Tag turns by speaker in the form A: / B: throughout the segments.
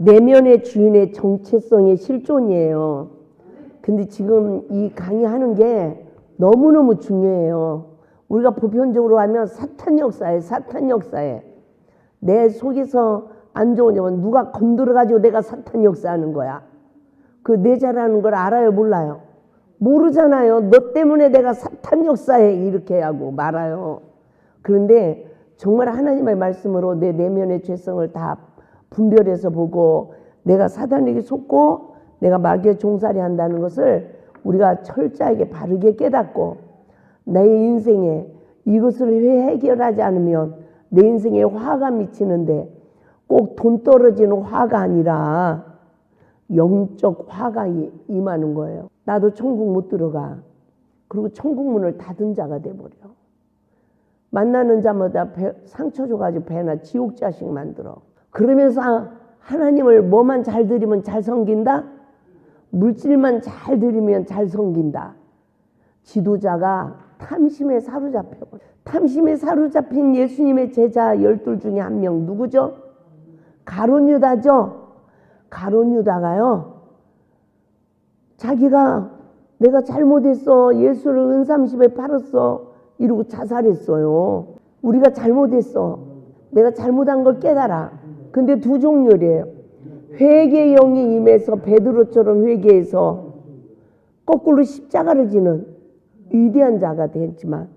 A: 내면의 주인의 정체성의 실존이에요. 근데 지금 이 강의하는 게 너무너무 중요해요. 우리가 보편적으로 하면 사탄 역사에 내 속에서 안 좋으냐면 누가 건드려가지고 내가 사탄 역사하는 거야. 그 내자라는 걸 알아요, 몰라요? 모르잖아요. 너 때문에 내가 사탄 역사에 이렇게 하고 말아요. 그런데 정말 하나님의 말씀으로 내 내면의 죄성을 다 분별해서 보고 내가 사탄에게 속고 내가 마귀의 종살이 한다는 것을 우리가 철저하게 바르게 깨닫고 나의 인생에 이것을 해결하지 않으면 내 인생에 화가 미치는데 꼭 돈 떨어지는 화가 아니라 영적 화가 임하는 거예요. 나도 천국 못 들어가. 그리고 천국 문을 닫은 자가 돼버려. 만나는 자마다 상처 줘가지고 배나 지옥 자식 만들어. 그러면서 하나님을 뭐만 잘 드리면 잘 섬긴다? 물질만 잘 드리면 잘 섬긴다. 지도자가 탐심에 사로잡혀버려. 탐심에 사로잡힌 예수님의 제자 12 중에 한 명 누구죠? 가룟 유다죠. 가룟 유다가요. 자기가 내가 잘못했어. 예수를 은30에 팔았어. 이러고 자살했어요. 우리가 잘못했어. 내가 잘못한 걸 깨달아. 근데 두 종류래요. 회개의 영이 임해서 베드로처럼 회개해서 거꾸로 십자가를 지는 위대한 자가 됐지만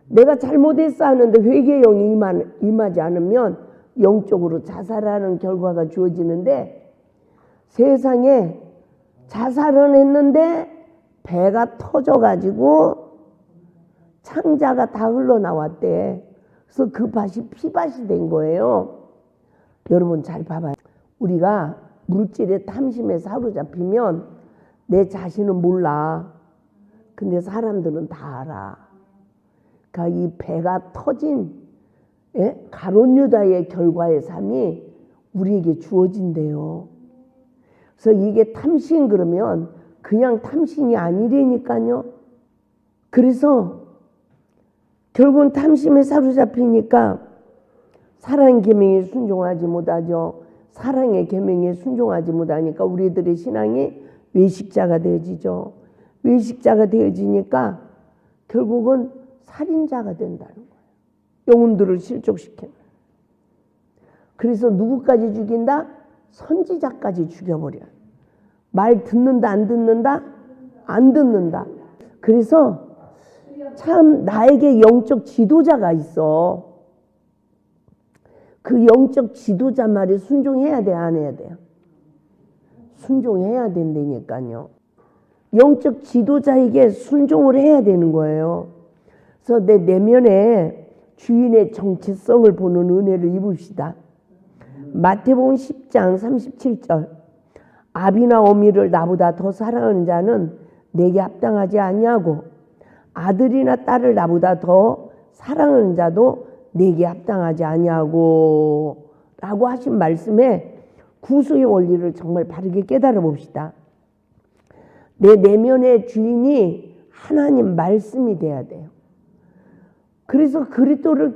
A: 내가 잘못했어 하는데 회개의 영이 임하지 않으면 영적으로 자살하는 결과가 주어지는데 세상에 자살은 했는데 배가 터져가지고 창자가 다 흘러나왔대. 그래서 그 밭이 피밭이 된 거예요. 여러분 잘 봐봐요. 우리가 물질의 탐심에 사로잡히면 내 자신은 몰라. 근데 사람들은 다 알아. 그러니까 이 배가 터진 가룟 유다의 결과의 삶이 우리에게 주어진대요. 그래서 이게 탐심 그러면 그냥 탐심이 아니라니까요. 그래서 결국은 탐심에 사로잡히니까 사랑의 계명에 순종하지 못하죠. 사랑의 계명에 순종하지 못하니까 우리들의 신앙이 외식자가 되어지죠. 외식자가 되어지니까 결국은 살인자가 된다는 거예요. 영혼들을 실족시키는. 그래서 누구까지 죽인다? 선지자까지 죽여버려. 말 듣는다 안 듣는다? 안 듣는다. 그래서 참 나에게 영적 지도자가 있어. 그 영적 지도자 말에 순종해야 돼, 안 해야 돼요? 순종해야 된다니까요. 영적 지도자에게 순종을 해야 되는 거예요. 그래서 내 내면에 주인의 정체성을 보는 은혜를 입읍시다. 마태복음 10장 37절 아비나 어미를 나보다 더 사랑하는 자는 내게 합당하지 아니하고 아들이나 딸을 나보다 더 사랑하는 자도 내게 합당하지 아니하고 라고 하신 말씀에 구속의 원리를 정말 바르게 깨달아 봅시다. 내 내면의 주인이 하나님 말씀이 돼야 돼요. 그래서 그리스도를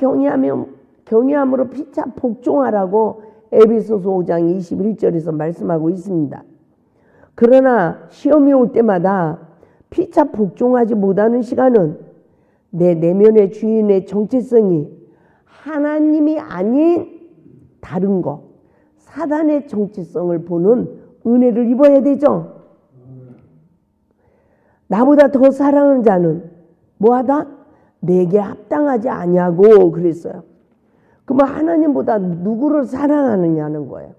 A: 경외함으로 피차 복종하라고 에베소서 5장 21절에서 말씀하고 있습니다. 그러나 시험이 올 때마다 피차 복종하지 못하는 시간은 내 내면의 주인의 정체성이 하나님이 아닌 다른 것, 사단의 정체성을 보는 은혜를 입어야 되죠. 나보다 더 사랑하는 자는 뭐하다? 내게 합당하지 아니하고 그랬어요. 그러면 하나님보다 누구를 사랑하느냐는 거예요.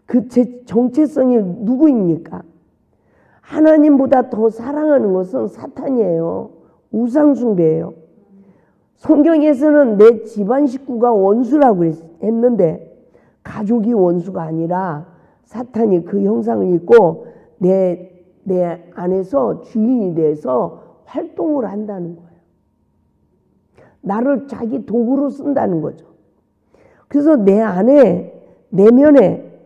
A: 그 정체성이 누구입니까? 하나님보다 더 사랑하는 것은 사탄이에요. 우상숭배예요. 성경에서는 내 집안 식구가 원수라고 했는데 가족이 원수가 아니라 사탄이 그 형상을 입고 내 안에서 주인이 돼서 활동을 한다는 거예요. 나를 자기 도구로 쓴다는 거죠. 그래서 내 안에 내면에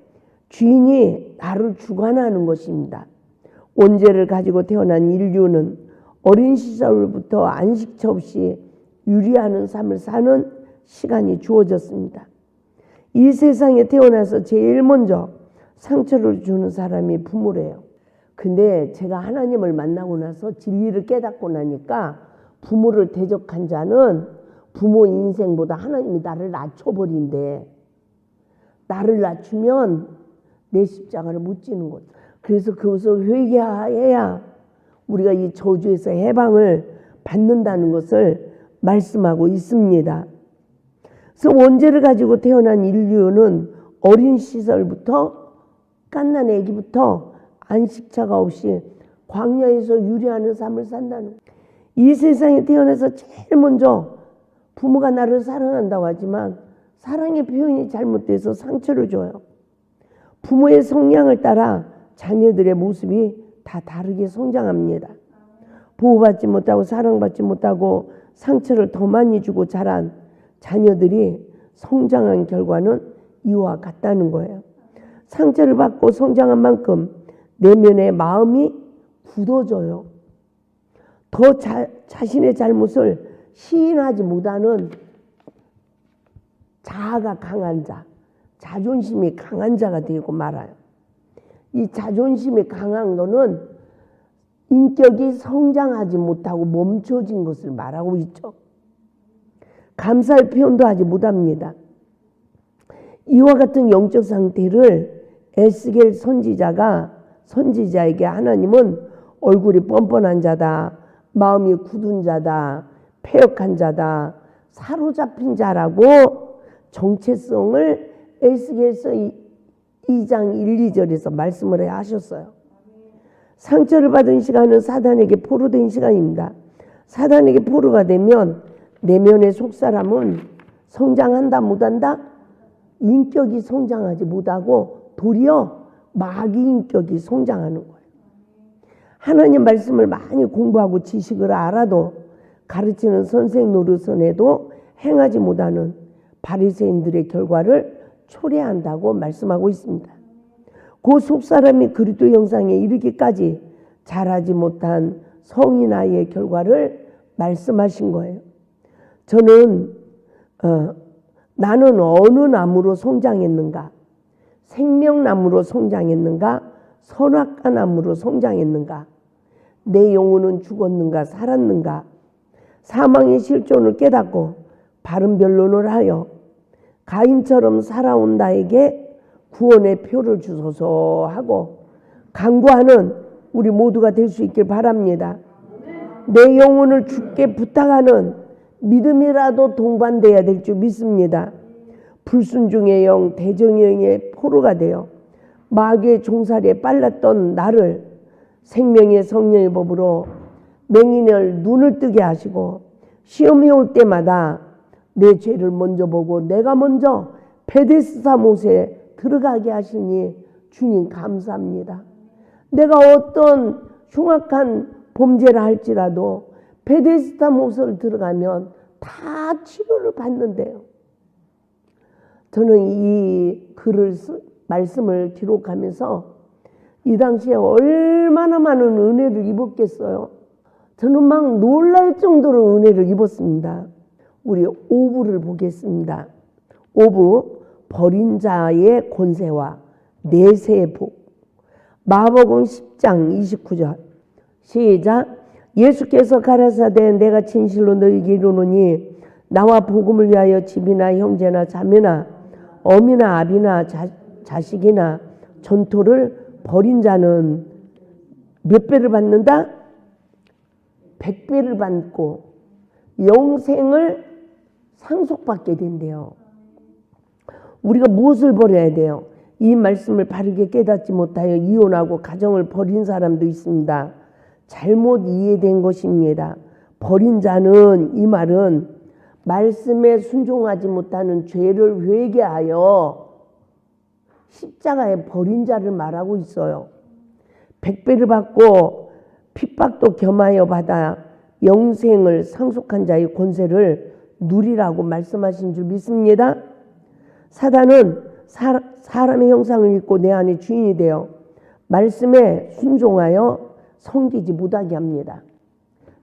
A: 주인이 나를 주관하는 것입니다. 원죄를 가지고 태어난 인류는 어린 시절부터 안식처 없이 유리하는 삶을 사는 시간이 주어졌습니다. 이 세상에 태어나서 제일 먼저 상처를 주는 사람이 부모래요. 근데 제가 하나님을 만나고 나서 진리를 깨닫고 나니까 부모를 대적한 자는 부모 인생보다 하나님이 나를 낮춰버린대. 나를 낮추면 내 십자가를 못 지는 거죠. 그래서 그것을 회개해야 우리가 이 저주에서 해방을 받는다는 것을 말씀하고 있습니다. 그래서 원죄를 가지고 태어난 인류는 어린 시절부터 갓난 아기부터 안식처가 없이 광야에서 유리하는 삶을 산다는 거예요. 이 세상에 태어나서 제일 먼저 부모가 나를 사랑한다고 하지만 사랑의 표현이 잘못돼서 상처를 줘요. 부모의 성향을 따라 자녀들의 모습이 다 다르게 성장합니다. 보호받지 못하고 사랑받지 못하고 상처를 더 많이 주고 자란 자녀들이 성장한 결과는 이와 같다는 거예요. 상처를 받고 성장한 만큼 내면의 마음이 굳어져요. 더 자신의 잘못을 시인하지 못하는 자아가 강한 자, 자존심이 강한 자가 되고 말아요. 이 자존심이 강한 거는 인격이 성장하지 못하고 멈춰진 것을 말하고 있죠. 감사의 표현도 하지 못합니다. 이와 같은 영적 상태를 에스겔 선지자에게 하나님은 얼굴이 뻔뻔한 자다, 마음이 굳은 자다, 패역한 자다, 사로잡힌 자라고 정체성을 에스겔서 2장 1, 2절에서 말씀을 하셨어요. 상처를 받은 시간은 사단에게 포로된 시간입니다. 사단에게 포로가 되면 내면의 속사람은 성장한다 못한다? 인격이 성장하지 못하고 도리어 마귀 인격이 성장하는 거예요. 하나님 말씀을 많이 공부하고 지식을 알아도 가르치는 선생 노릇을 해도 행하지 못하는 바리새인들의 결과를 초래한다고 말씀하고 있습니다. 그 속사람이 그리스도 형상에 이르기까지 자라지 못한 성인 아이의 결과를 말씀하신 거예요. 저는 나는 어느 나무로 성장했는가? 생명나무로 성장했는가? 선악과 나무로 성장했는가? 내 영혼은 죽었는가 살았는가? 사망의 실존을 깨닫고 바른 변론을 하여 가인처럼 살아온 나에게 구원의 표를 주소서 하고 간구하는 우리 모두가 될 수 있길 바랍니다. 내 영혼을 주께 부탁하는 믿음이라도 동반돼야 될 줄 믿습니다. 불순종의 영, 대정의 영의 포로가 되어 마귀의 종살이에 빨랐던 나를 생명의 성령의 법으로 맹인을 눈을 뜨게 하시고 시험이 올 때마다 내 죄를 먼저 보고 내가 먼저 베데스다 못에 들어가게 하시니 주님 감사합니다. 내가 어떤 흉악한 범죄를 할지라도 베데스다 못을 들어가면 다 치료를 받는데요. 저는 이 말씀을 기록하면서 이 당시에 얼마나 많은 은혜를 입었겠어요. 저는 막 놀랄 정도로 은혜를 입었습니다. 우리 5부를 보겠습니다. 5부 버린 자의 권세와 내세의 복. 마복음 10장 29절 시작. 예수께서 가라사대 내가 진실로 너희에게 이르노니 나와 복음을 위하여 집이나 형제나 자매나 어미나 아비나 자식이나 전토를 버린 자는 몇 배를 받는다? 100배를 받고 영생을 상속받게 된대요. 우리가 무엇을 버려야 돼요? 이 말씀을 바르게 깨닫지 못하여 이혼하고 가정을 버린 사람도 있습니다. 잘못 이해된 것입니다. 버린 자는 이 말은 말씀에 순종하지 못하는 죄를 회개하여 십자가에 버린 자를 말하고 있어요. 100배를 받고 핍박도 겸하여 받아 영생을 상속한 자의 권세를 누리라고 말씀하신 줄 믿습니다. 사단은 사람의 형상을 입고 내 안에 주인이 되어 말씀에 순종하여 섬기지 못하게 합니다.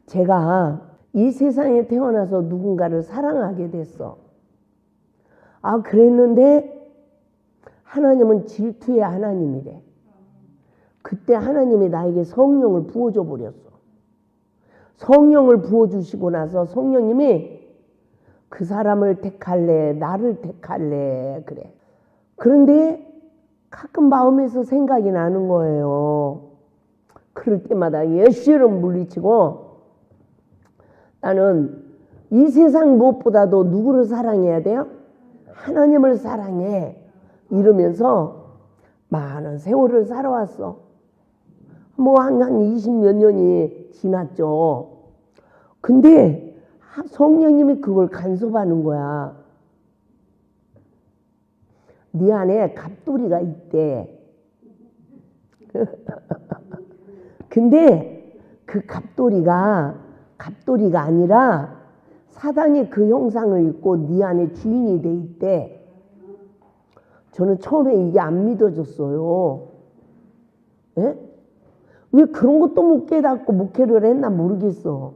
A: 제가 이 세상에 태어나서 누군가를 사랑하게 됐어. 그랬는데 하나님은 질투의 하나님이래. 그때 하나님이 나에게 성령을 부어줘 버렸어. 성령을 부어주시고 나서 성령님이 그 사람을 택할래, 나를 택할래, 그래. 그런데 가끔 마음에서 생각이 나는 거예요. 그럴 때마다 예수를 물리치고 나는 이 세상 무엇보다도 누구를 사랑해야 돼요? 하나님을 사랑해. 이러면서 많은 세월을 살아왔어. 뭐 한 20몇 년이 지났죠. 근데 성령님이 그걸 간섭하는 거야. 네 안에 갑돌이가 있대. 근데 그 갑돌이가 아니라 사단이 그 형상을 입고 네 안에 주인이 돼 있대. 저는 처음에 이게 안 믿어졌어요. 예? 왜 그런 것도 못 깨닫고 목회를 했나 모르겠어.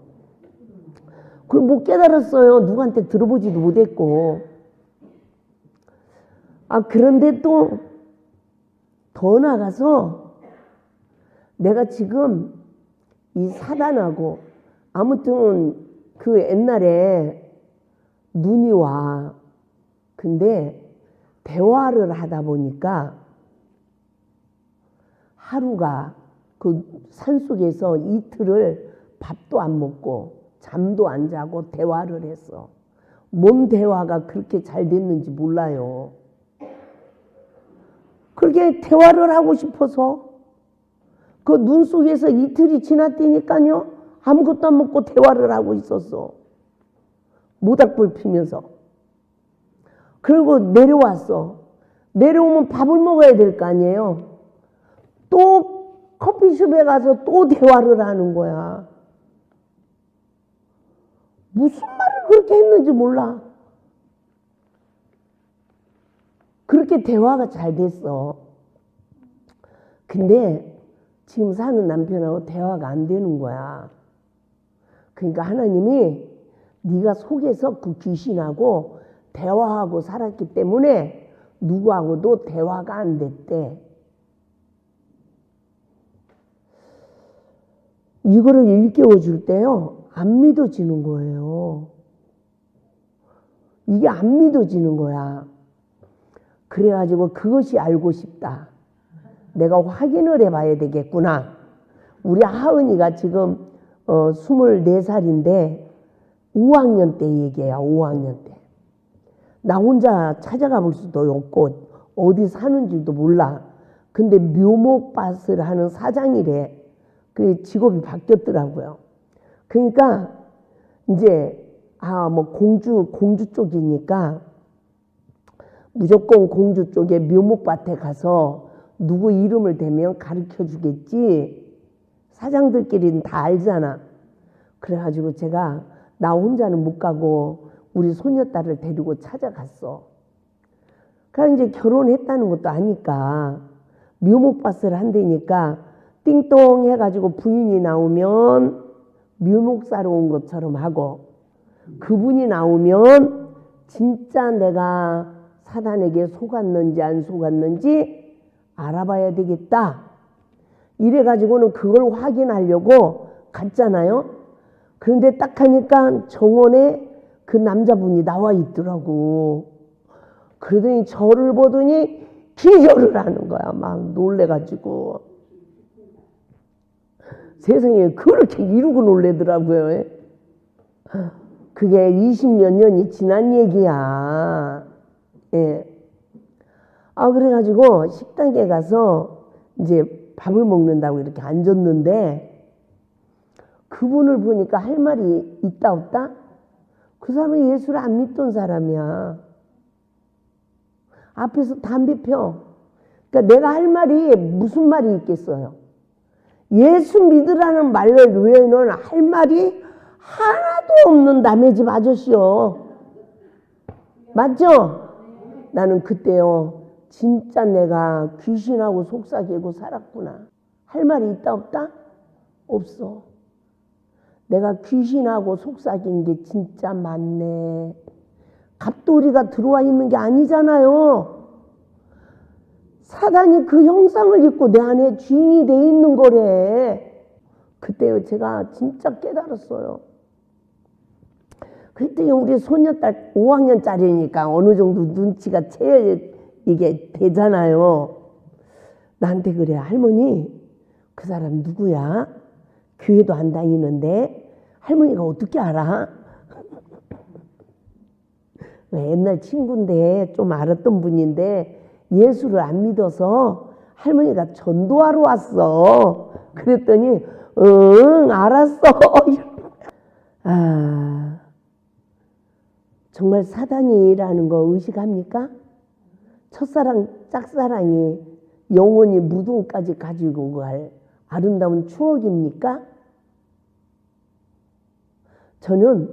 A: 그걸 못 깨달았어요. 누구한테 들어보지도 못했고. 그런데 또 더 나가서 내가 지금 이 사단하고 아무튼 그 옛날에 눈이 와. 근데 대화를 하다 보니까 하루가 그 산속에서 이틀을 밥도 안 먹고 잠도 안 자고 대화를 했어. 뭔 대화가 그렇게 잘 됐는지 몰라요. 그렇게 대화를 하고 싶어서 그 눈 속에서 이틀이 지났다니까요. 아무것도 안 먹고 대화를 하고 있었어. 모닥불 피면서. 그리고 내려왔어. 내려오면 밥을 먹어야 될 거 아니에요. 또 커피숍에 가서 또 대화를 하는 거야. 무슨 말을 그렇게 했는지 몰라. 그렇게 대화가 잘 됐어. 근데 지금 사는 남편하고 대화가 안 되는 거야. 그러니까 하나님이 네가 속에서 그 귀신하고 대화하고 살았기 때문에 누구하고도 대화가 안 됐대. 이거를 일깨워 줄 때요, 안 믿어지는 거예요. 이게 안 믿어지는 거야. 그래가지고 그것이 알고 싶다. 내가 확인을 해봐야 되겠구나. 우리 하은이가 지금 24살인데 5학년 때 얘기야. 5학년 때. 나 혼자 찾아가 볼 수도 없고 어디 사는지도 몰라. 근데 묘목밭을 하는 사장이래. 그 직업이 바뀌었더라고요. 그러니까 이제 뭐 공주 쪽이니까 무조건 공주 쪽에 묘목밭에 가서 누구 이름을 대면 가르쳐 주겠지. 사장들끼리는 다 알잖아. 그래가지고 제가 나 혼자는 못 가고 우리 소녀딸을 데리고 찾아갔어. 그러니까 이제 결혼했다는 것도 아니까 묘목밭을 한다니까 띵동 해가지고 부인이 나오면 묘목 사러 온 것처럼 하고, 그분이 나오면 진짜 내가 사단에게 속았는지 안 속았는지 알아봐야 되겠다. 이래가지고는 그걸 확인하려고 갔잖아요. 그런데 딱 하니까 정원에 그 남자분이 나와 있더라고. 그러더니 저를 보더니 기절을 하는 거야. 막 놀래가지고. 세상에 그렇게 이루고 놀래더라고요. 그게 20몇 년이 지난 얘기야. 예. 그래가지고 식당에 가서 이제 밥을 먹는다고 이렇게 앉았는데 그분을 보니까 할 말이 있다 없다? 그 사람은 예수를 안 믿던 사람이야. 앞에서 담배 펴. 그러니까 내가 할 말이 무슨 말이 있겠어요? 예수 믿으라는 말 외에는 할 말이 하나도 없는 남의 집 아저씨요. 맞죠? 나는 그때요, 진짜 내가 귀신하고 속삭이고 살았구나. 할 말이 있다 없다? 없어. 내가 귀신하고 속삭인 게 진짜 많네. 갑돌이가 들어와 있는 게 아니잖아요. 사단이 그 형상을 입고 내 안에 주인이 돼 있는 거래. 그때 제가 진짜 깨달았어요. 그때 우리 소녀딸 5학년짜리니까 어느 정도 눈치가 이게 되잖아요. 나한테 그래. 할머니, 그 사람 누구야? 교회도 안 다니는데 할머니가 어떻게 알아? 옛날 친구인데 좀 알았던 분인데 예수를 안 믿어서 할머니가 전도하러 왔어. 그랬더니 응 알았어. 아, 정말 사단이라는 거 의식합니까? 첫사랑 짝사랑이 영원히 무덤까지 가지고 갈 아름다운 추억입니까? 저는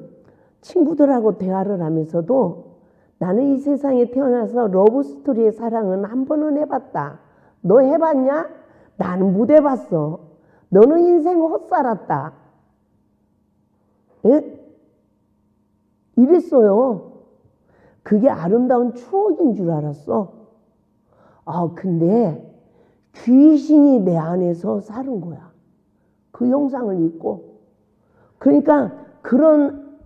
A: 친구들하고 대화를 하면서도 나는 이 세상에 태어나서 러브스토리의 사랑은 한 번은 해봤다. 너 해봤냐? 나는 못 해봤어. 너는 인생 헛살았다. 예? 이랬어요. 그게 아름다운 추억인 줄 알았어. 근데 귀신이 내 안에서 사는 거야. 그 형상을 입고. 그러니까 그런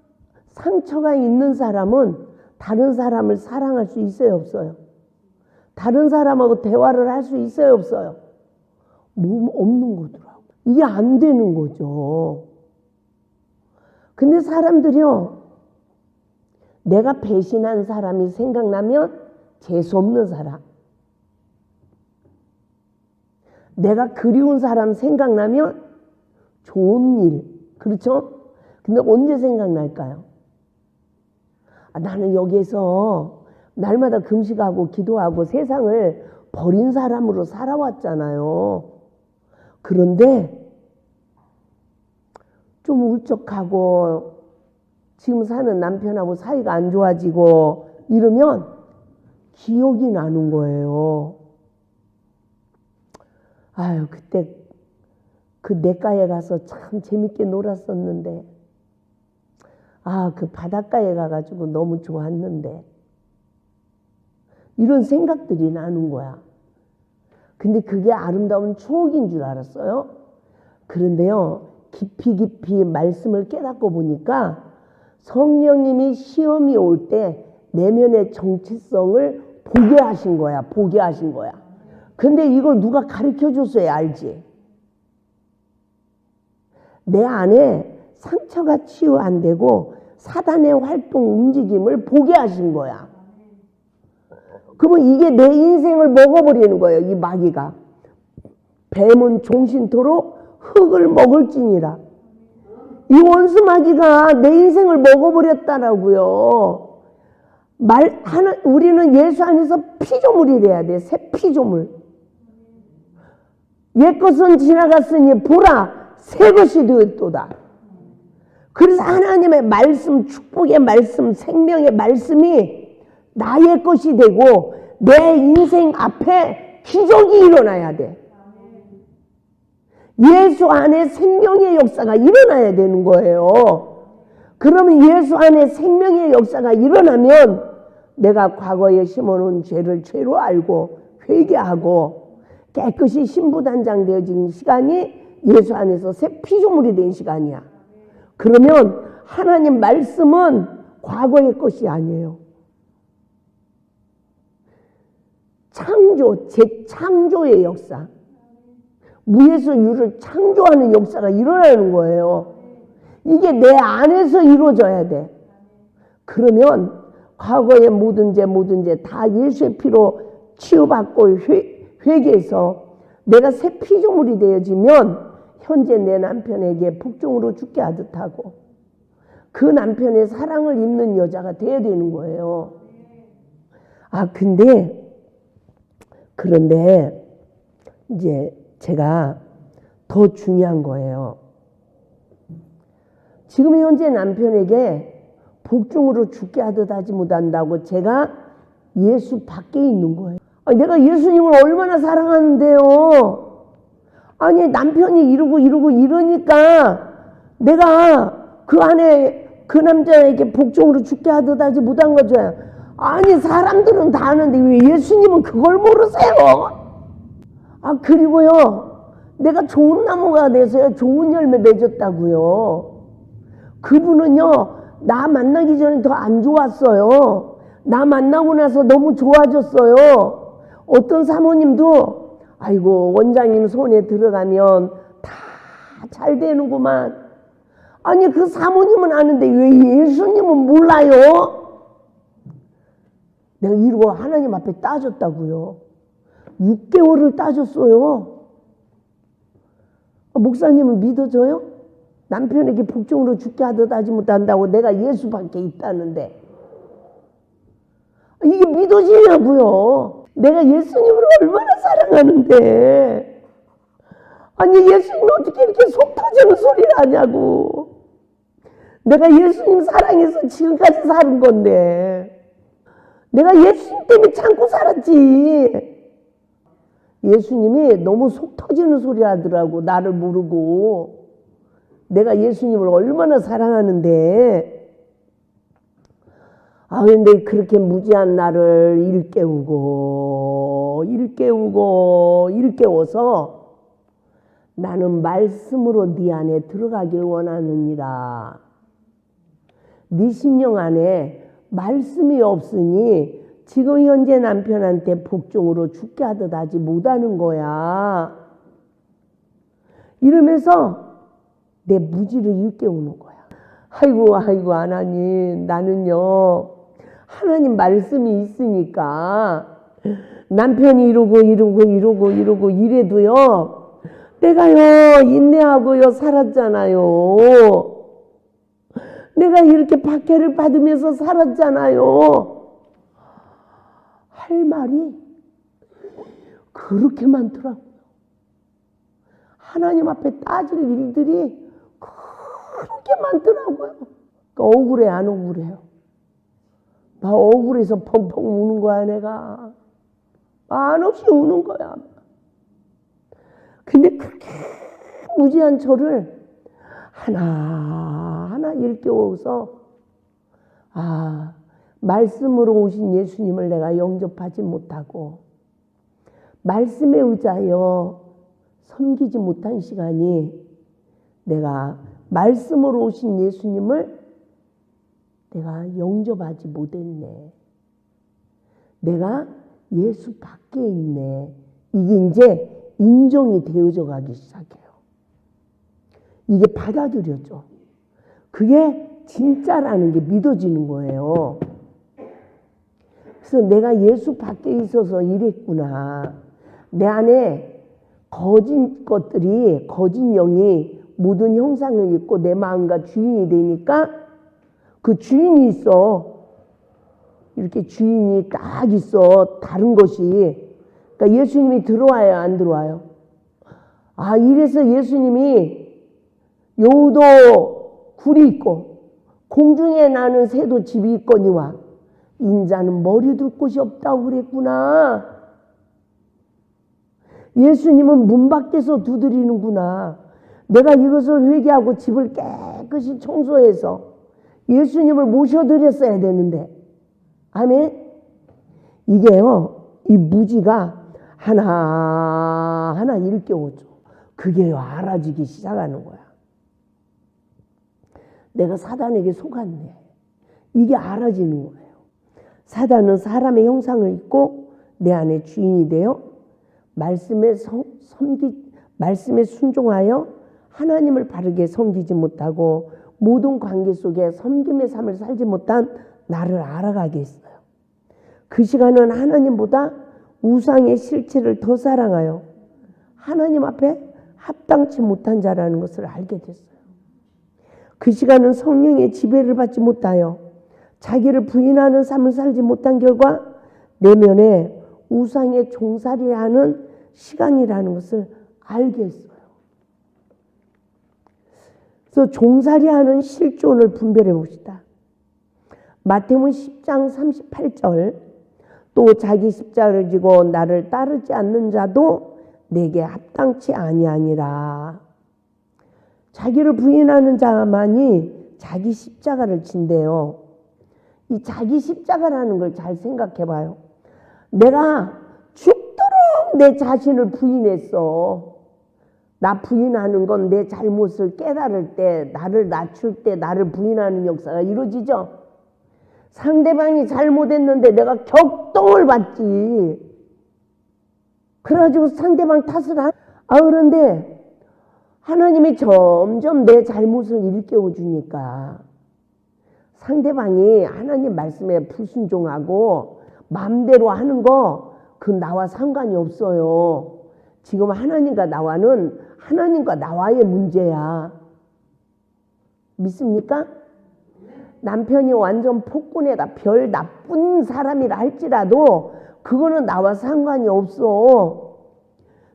A: 상처가 있는 사람은 다른 사람을 사랑할 수 있어요, 없어요? 다른 사람하고 대화를 할 수 있어요, 없어요? 없는 거더라고. 이게 안 되는 거죠. 근데 사람들이요, 내가 배신한 사람이 생각나면 재수없는 사람, 내가 그리운 사람 생각나면 좋은 일, 그렇죠? 근데 언제 생각날까요? 나는 여기에서 날마다 금식하고 기도하고 세상을 버린 사람으로 살아왔잖아요. 그런데 좀 울적하고 지금 사는 남편하고 사이가 안 좋아지고 이러면 기억이 나는 거예요. 아유, 그때 그 냇가에 가서 참 재밌게 놀았었는데, 그 바닷가에 가가지고 너무 좋았는데, 이런 생각들이 나는 거야. 근데 그게 아름다운 추억인 줄 알았어요. 그런데요, 깊이 말씀을 깨닫고 보니까 성령님이 시험이 올 때 내면의 정체성을 보게 하신 거야. 보게 하신 거야. 근데 이걸 누가 가르쳐 줬어야 알지. 내 안에 상처가 치유 안 되고 사단의 활동 움직임을 보게 하신 거야. 그러면 이게 내 인생을 먹어버리는 거예요. 이 마귀가. 뱀은 종신토록 흙을 먹을지니라. 이 원수 마귀가 내 인생을 먹어버렸다라고요. 우리는 예수 안에서 피조물이 돼야 돼. 새 피조물. 옛것은 지나갔으니 보라 새 것이 되었도다. 그래서 하나님의 말씀, 축복의 말씀, 생명의 말씀이 나의 것이 되고 내 인생 앞에 기적이 일어나야 돼. 예수 안에 생명의 역사가 일어나야 되는 거예요. 그러면 예수 안에 생명의 역사가 일어나면 내가 과거에 심어놓은 죄를 죄로 알고 회개하고 깨끗이 신부단장되어진 시간이 예수 안에서 새 피조물이 된 시간이야. 그러면 하나님 말씀은 과거의 것이 아니에요. 재창조의 역사. 무에서 유를 창조하는 역사가 일어나는 거예요. 이게 내 안에서 이루어져야 돼. 그러면 과거의 모든 죄 다 예수의 피로 치유받고 회개해서 내가 새 피조물이 되어지면 현재 내 남편에게 복종으로 죽게 하듯 하고 그 남편의 사랑을 입는 여자가 되어야 되는 거예요. 그런데 이제 제가 더 중요한 거예요. 지금 현재 남편에게 복종으로 죽게 하듯 하지 못한다고 제가 예수 밖에 있는 거예요. 내가 예수님을 얼마나 사랑하는데요. 남편이 이러고 이러니까 내가 그 안에 그 남자에게 복종으로 죽게 하듯 하지 못한 거죠. 사람들은 다 아는데 왜 예수님은 그걸 모르세요? 그리고요, 내가 좋은 나무가 돼서요, 좋은 열매 맺었다고요. 그분은요, 나 만나기 전에 더 안 좋았어요. 나 만나고 나서 너무 좋아졌어요. 어떤 사모님도 아이고 원장님 손에 들어가면 다 잘 되는구만. 아니 그 사모님은 아는데 왜 예수님은 몰라요? 내가 이러고 하나님 앞에 따졌다고요. 6개월을 따졌어요. 목사님은 믿어져요? 남편에게 복종으로 죽게 하듯 하지 못한다고 내가 예수밖에 있다는데 이게 믿어지냐고요. 내가 예수님을 얼마나 사랑하는데 아니 예수님은 어떻게 이렇게 속 터지는 소리를 하냐고. 내가 예수님 사랑해서 지금까지 사는 건데 내가 예수님 때문에 참고 살았지. 예수님이 너무 속 터지는 소리 하더라고. 나를 모르고. 내가 예수님을 얼마나 사랑하는데 근데 그렇게 무지한 나를 일깨워서 나는 말씀으로 네 안에 들어가길 원하느니라. 네 심령 안에 말씀이 없으니 지금 현재 남편한테 복종으로 죽게 하듯 하지 못하는 거야. 이러면서 내 무지를 일깨우는 거야. 아이고 하나님, 나는요 하나님 말씀이 있으니까 남편이 이러고 이래도요 내가요 인내하고요 살았잖아요. 내가 이렇게 박해를 받으면서 살았잖아요. 할 말이 그렇게 많더라고요. 하나님 앞에 따질 일들이 그렇게 많더라고요. 억울해 안 억울해요? 나 억울해서 펑펑 우는 거야. 내가 한없이 우는 거야. 근데 그렇게 무지한 저를 하나하나 일깨워서 말씀으로 오신 예수님을 내가 영접하지 못하고 말씀에 의지하여 섬기지 못한 시간이 내가 말씀으로 오신 예수님을 내가 영접하지 못했네. 내가 예수 밖에 있네. 이게 이제 인정이 되어져 가기 시작해요. 이게 받아들여져. 그게 진짜라는 게 믿어지는 거예요. 그래서 내가 예수 밖에 있어서 이랬구나. 내 안에 거짓 것들이, 거짓 영이 모든 형상을 입고 내 마음과 주인이 되니까 그 주인이 있어. 이렇게 주인이 딱 있어. 다른 것이. 그러니까 예수님이 들어와요, 안 들어와요? 이래서 예수님이 여우도 굴이 있고 공중에 나는 새도 집이 있거니와 인자는 머리 둘 곳이 없다고 그랬구나. 예수님은 문 밖에서 두드리는구나. 내가 이것을 회개하고 집을 깨끗이 청소해서 예수님을 모셔드렸어야 되는데. 아멘. 이게요, 이 무지가 하나하나 일깨워줘. 그게 알아지기 시작하는 거야. 내가 사단에게 속았네. 이게 알아지는 거예요. 사단은 사람의 형상을 입고 내 안에 주인이 되어 말씀에 순종하여 하나님을 바르게 섬기지 못하고 모든 관계 속에 섬김의 삶을 살지 못한 나를 알아가게 했어요. 그 시간은 하나님보다 우상의 실체를 더 사랑하여 하나님 앞에 합당치 못한 자라는 것을 알게 됐어요. 그 시간은 성령의 지배를 받지 못하여 자기를 부인하는 삶을 살지 못한 결과 내면에 우상의 종살이하는 시간이라는 것을 알게 했어요. 그래서 종살이하는 실존을 분별해 봅시다. 마태복음 10장 38절 또 자기 십자가를 지고 나를 따르지 않는 자도 내게 합당치 아니하니라. 자기를 부인하는 자만이 자기 십자가를 진대요. 이 자기 십자가라는 걸 잘 생각해 봐요. 내가 죽도록 내 자신을 부인했어. 나 부인하는 건 내 잘못을 깨달을 때, 나를 낮출 때 나를 부인하는 역사가 이루어지죠. 상대방이 잘못했는데 내가 격동을 받지. 그래가지고 상대방 탓을 그런데 하나님이 점점 내 잘못을 일깨워 주니까 상대방이 하나님 말씀에 불순종하고 마음대로 하는 거 그 나와 상관이 없어요. 지금 하나님과 나와의 문제야. 믿습니까? 남편이 완전 폭군에다 별 나쁜 사람이라 할지라도 그거는 나와 상관이 없어.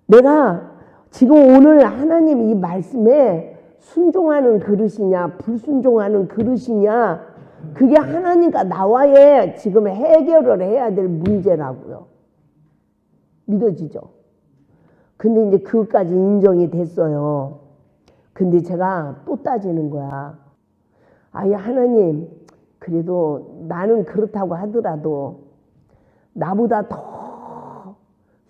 A: 내가 지금 오늘 하나님 이 말씀에 순종하는 그릇이냐 불순종하는 그릇이냐 그게 하나님과 나와의 지금 해결을 해야 될 문제라고요. 믿어지죠? 근데 이제 그것까지 인정이 됐어요. 근데 제가 또 따지는 거야. 아예 하나님, 그래도 나는 그렇다고 하더라도 나보다 더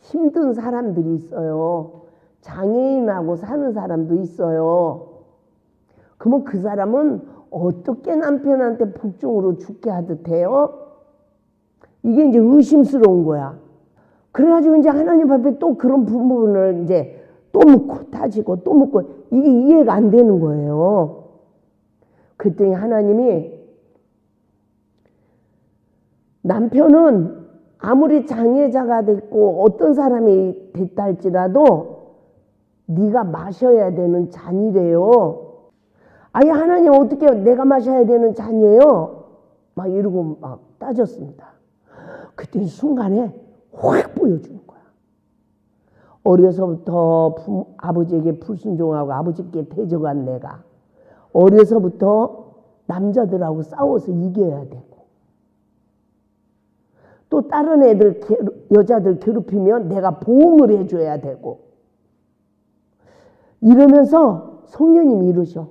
A: 힘든 사람들이 있어요. 장애인하고 사는 사람도 있어요. 그러면 그 사람은 어떻게 남편한테 복종으로 죽게 하듯 해요? 이게 이제 의심스러운 거야. 그래가지고 이제 하나님 앞에 또 그런 부분을 이제 또 묻고 따지고 또 묻고 이게 이해가 안 되는 거예요. 그랬더니 하나님이 남편은 아무리 장애자가 됐고 어떤 사람이 됐다 할지라도 네가 마셔야 되는 잔이래요. 아예 하나님 어떻게 내가 마셔야 되는 잔이에요? 막 이러고 막 따졌습니다. 그때 순간에 확 보여주는 거야. 어려서부터 아버지에게 불순종하고 아버지께 대적한 내가 어려서부터 남자들하고 싸워서 이겨야 되고 또 다른 여자들 괴롭히면 내가 보응을 해줘야 되고 이러면서 성령님이 이러셔.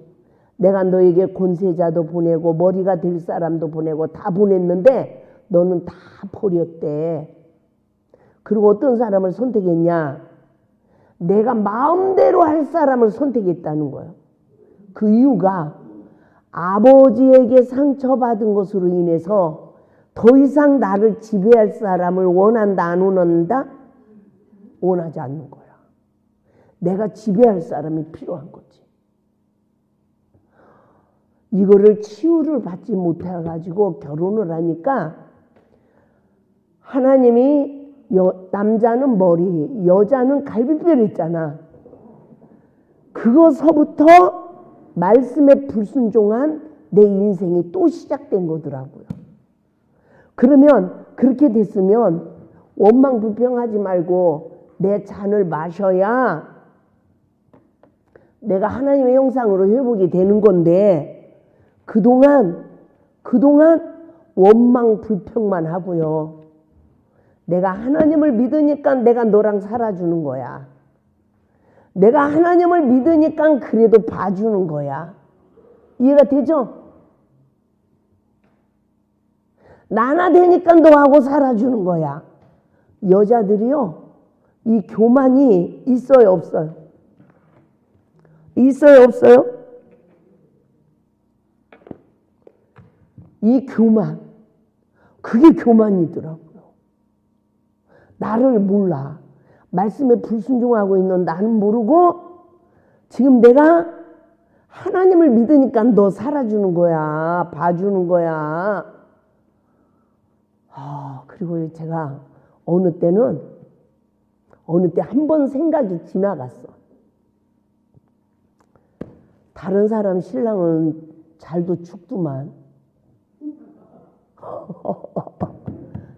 A: 내가 너에게 권세자도 보내고 머리가 될 사람도 보내고 다 보냈는데 너는 다 버렸대. 그리고 어떤 사람을 선택했냐? 내가 마음대로 할 사람을 선택했다는 거예요. 그 이유가 아버지에게 상처받은 것으로 인해서 더 이상 나를 지배할 사람을 원한다 안 원한다? 원하지 않는 거야. 내가 지배할 사람이 필요한 거지. 이거를 치유를 받지 못해가지고 결혼을 하니까 하나님이 남자는 머리, 여자는 갈비뼈 있잖아. 그거서부터 말씀에 불순종한 내 인생이 또 시작된 거더라고요. 그러면 그렇게 됐으면 원망 불평하지 말고 내 잔을 마셔야 내가 하나님의 형상으로 회복이 되는 건데 그동안 원망 불평만 하고요. 내가 하나님을 믿으니까 내가 너랑 살아주는 거야. 내가 하나님을 믿으니까 그래도 봐주는 거야. 이해가 되죠? 나나 되니까 너하고 살아주는 거야. 여자들이요, 이 교만이 있어요, 없어요? 있어요, 없어요? 이 교만, 그게 교만이더라고요. 나를 몰라. 말씀에 불순종하고 있는 나는 모르고 지금 내가 하나님을 믿으니까 너 살아주는 거야. 봐주는 거야. 그리고 제가 어느 때 한 번 생각이 지나갔어. 다른 사람 신랑은 잘도 죽더만.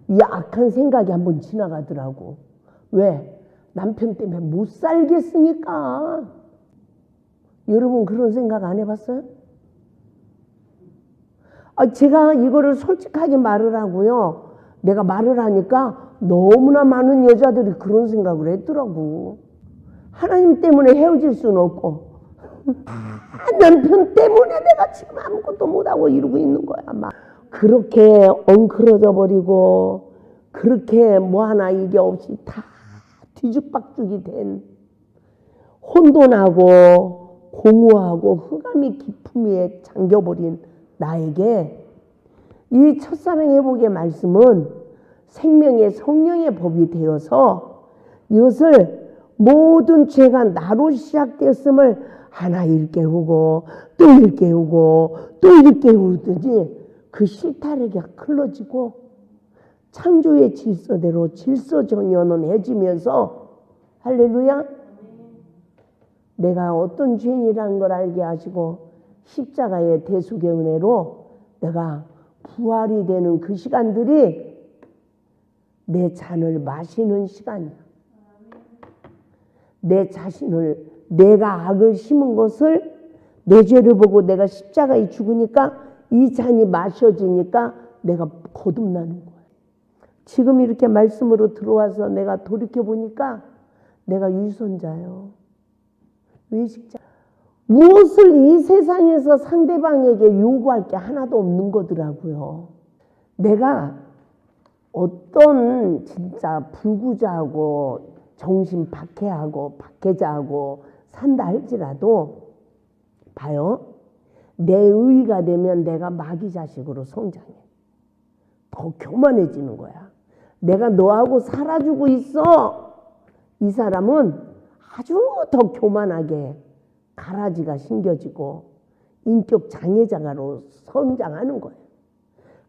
A: 이 악한 생각이 한 번 지나가더라고. 왜? 남편 때문에 못 살겠으니까. 여러분 그런 생각 안 해봤어요? 제가 이거를 솔직하게 말을 하고요. 내가 말을 하니까 너무나 많은 여자들이 그런 생각을 했더라고. 하나님 때문에 헤어질 수는 없고 남편 때문에 내가 지금 아무것도 못하고 이러고 있는 거야. 막 그렇게 엉클어져 버리고 그렇게 뭐 하나 이게 없이 다 뒤죽박죽이 된 혼돈하고 공허하고 흑암이 깊음 위에 잠겨버린 나에게 이 첫사랑 회복의 말씀은 생명의 성령의 법이 되어서 이것을 모든 죄가 나로 시작되었음을 하나 일깨우고 또 일깨우고 또 일깨우더니 그 실타래가 흘러지고 창조의 질서대로 질서정연해지면서 할렐루야, 내가 어떤 죄인이라는 걸 알게 하시고 십자가의 대속의 은혜로 내가 부활이 되는 그 시간들이 내 잔을 마시는 시간이야. 내 자신을, 내가 악을 심은 것을, 내 죄를 보고 내가 십자가에 죽으니까 이 잔이 마셔지니까 내가 거듭나는 거야. 지금 이렇게 말씀으로 들어와서 내가 돌이켜보니까 내가 유선자예요. 외식자. 무엇을 이 세상에서 상대방에게 요구할 게 하나도 없는 거더라고요. 내가 어떤 진짜 불구자하고 정신 박해하고 박해자하고 산다 할지라도 봐요. 내 의의가 되면 내가 마귀 자식으로 성장해. 더 교만해지는 거야. 내가 너하고 살아주고 있어. 이 사람은 아주 더 교만하게 가라지가 신겨지고 인격 장애자가로 성장하는 거예요.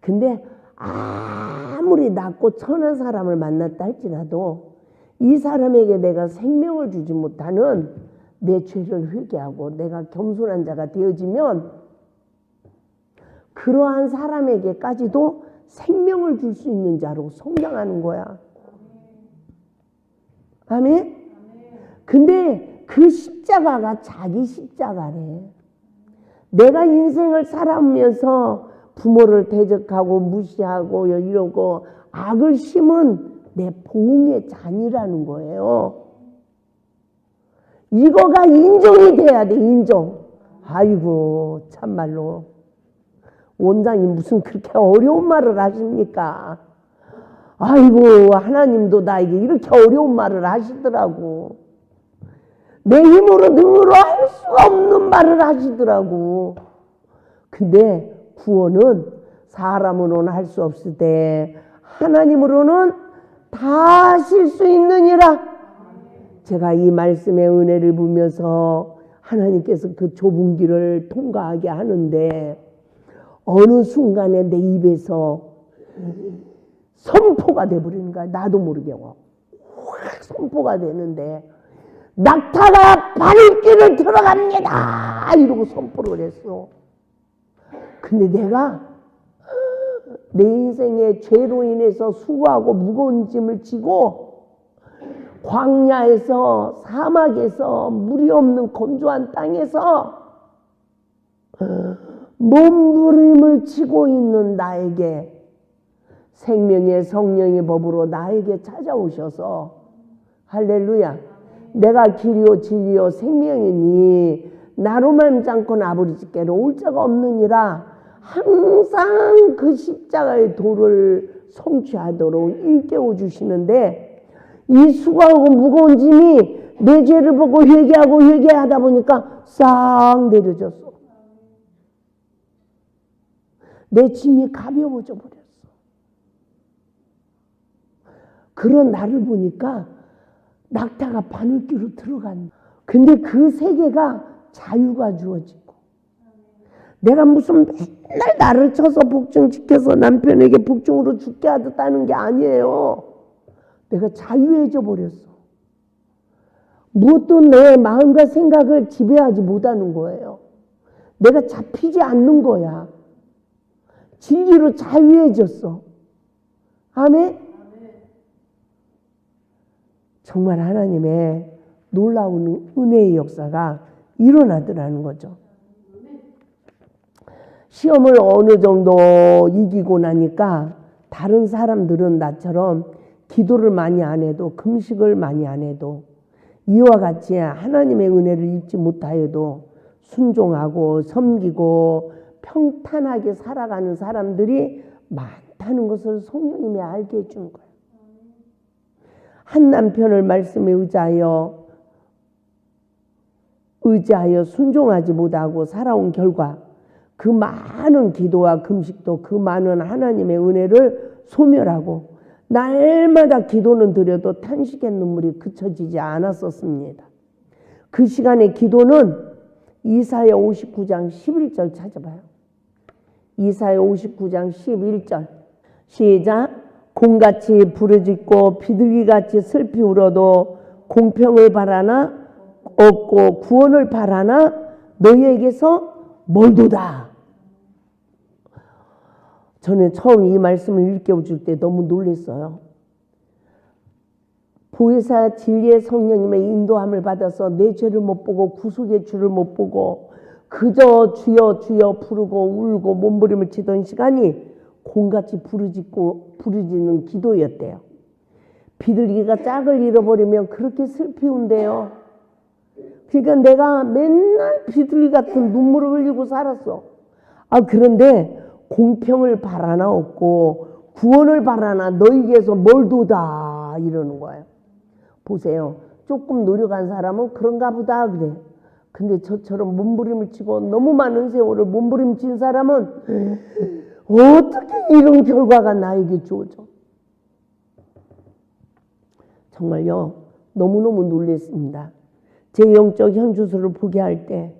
A: 근데 아무리 낮고 천한 사람을 만났다 할지라도 이 사람에게 내가 생명을 주지 못하는 내 죄를 회개하고 내가 겸손한 자가 되어지면 그러한 사람에게까지도 생명을 줄 수 있는 자로 성장하는 거야. 아멘? 근데 그 십자가가 자기 십자가래. 내가 인생을 살아오면서 부모를 대적하고 무시하고 이러고 악을 심은 내 보응의 잔이라는 거예요. 이거가 인정이 돼야 돼, 인정. 아이고, 참말로. 원장님 무슨 그렇게 어려운 말을 하십니까? 아이고, 하나님도 나에게 이렇게 어려운 말을 하시더라고. 내 힘으로 능으로 할 수 없는 말을 하시더라고. 근데 구원은 사람으로는 할 수 없을 때 하나님으로는 다 하실 수 있느니라. 제가 이 말씀의 은혜를 보면서 하나님께서 그 좁은 길을 통과하게 하는데 어느 순간에 내 입에서 선포가 돼버리는 거야. 나도 모르게 확 선포가 되는데 낙타가 발길을 들어갑니다 이러고 선포를 했어. 근데 내가 내 인생의 죄로 인해서 수고하고 무거운 짐을 지고 광야에서 사막에서 물이 없는 건조한 땅에서 몸부림을 치고 있는 나에게 생명의 성령의 법으로 나에게 찾아오셔서 할렐루야, 내가 길이요 진리요 생명이니 나로 말미암고는 아버지께로 올 자가 없느니라. 항상 그 십자가의 도를 성취하도록 일깨워 주시는데 이 수고하고 무거운 짐이 내 죄를 보고 회개하고 회개하다 보니까 싹 내려졌어. 내 짐이 가벼워져 버렸어. 그런 나를 보니까 낙타가 바늘귀로 들어간다. 근데 그 세계가 자유가 주어지고 내가 무슨 맨날 나를 쳐서 복종시켜서 남편에게 복종으로 죽게 하겠다는 게 아니에요. 내가 자유해져 버렸어. 무엇도 내 마음과 생각을 지배하지 못하는 거예요. 내가 잡히지 않는 거야. 진리로 자유해졌어. 아멘? 정말 하나님의 놀라운 은혜의 역사가 일어나더라는 거죠. 시험을 어느 정도 이기고 나니까 다른 사람들은 나처럼 기도를 많이 안 해도 금식을 많이 안 해도 이와 같이 하나님의 은혜를 입지 못하여도 순종하고 섬기고 평탄하게 살아가는 사람들이 많다는 것을 성령님이 알게 해준 거예요. 한 남편을 말씀에 의지하여 순종하지 못하고 살아온 결과 그 많은 기도와 금식도 그 많은 하나님의 은혜를 소멸하고 날마다 기도는 드려도 탄식의 눈물이 그쳐지지 않았었습니다. 그 시간의 기도는 이사야 59장 11절 찾아봐요. 이사야 59장 11절 시작. 곰같이 부르짖고 비둘기같이 슬피 울어도 공평을 바라나 없고 구원을 바라나 너희에게서 멀도다. 저는 처음 이 말씀을 일깨워줄 때 너무 놀랐어요. 보혜사 진리의 성령님의 인도함을 받아서 내 죄를 못 보고 구속의 주를 못 보고 그저 주여 주여 부르고 울고 몸부림을 치던 시간이 곰같이 부르짖는 기도였대요. 비둘기가 짝을 잃어버리면 그렇게 슬피 운대요. 그러니까 내가 맨날 비둘기 같은 눈물을 흘리고 살았어. 그런데 공평을 바라나 없고 구원을 바라나 너희에게서 멀도다 이러는 거예요. 보세요. 조금 노력한 사람은 그런가 보다 그래. 근데 저처럼 몸부림을 치고 너무 많은 세월을 몸부림친 사람은 어떻게 이런 결과가 나에게 주어져? 정말요. 너무너무 놀랐습니다. 제 영적 현주소를 보게 할 때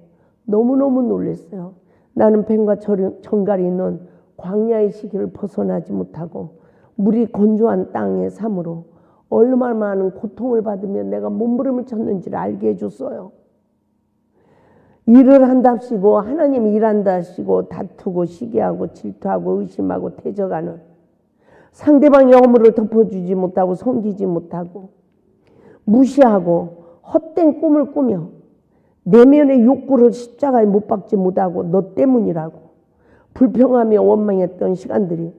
A: 너무너무 놀랐어요. 나는 뱀과 정갈이 있는 광야의 시기를 벗어나지 못하고 물이 건조한 땅의 삶으로 얼마나 많은 고통을 받으며 내가 몸부림을 쳤는지를 알게 해줬어요. 일을 한답시고 하나님이 일한답시고 다투고 시기하고 질투하고 의심하고 태져가는 상대방의 허물을 덮어주지 못하고 섬기지 못하고 무시하고 헛된 꿈을 꾸며 내면의 욕구를 십자가에 못 박지 못하고 너 때문이라고 불평하며 원망했던 시간들이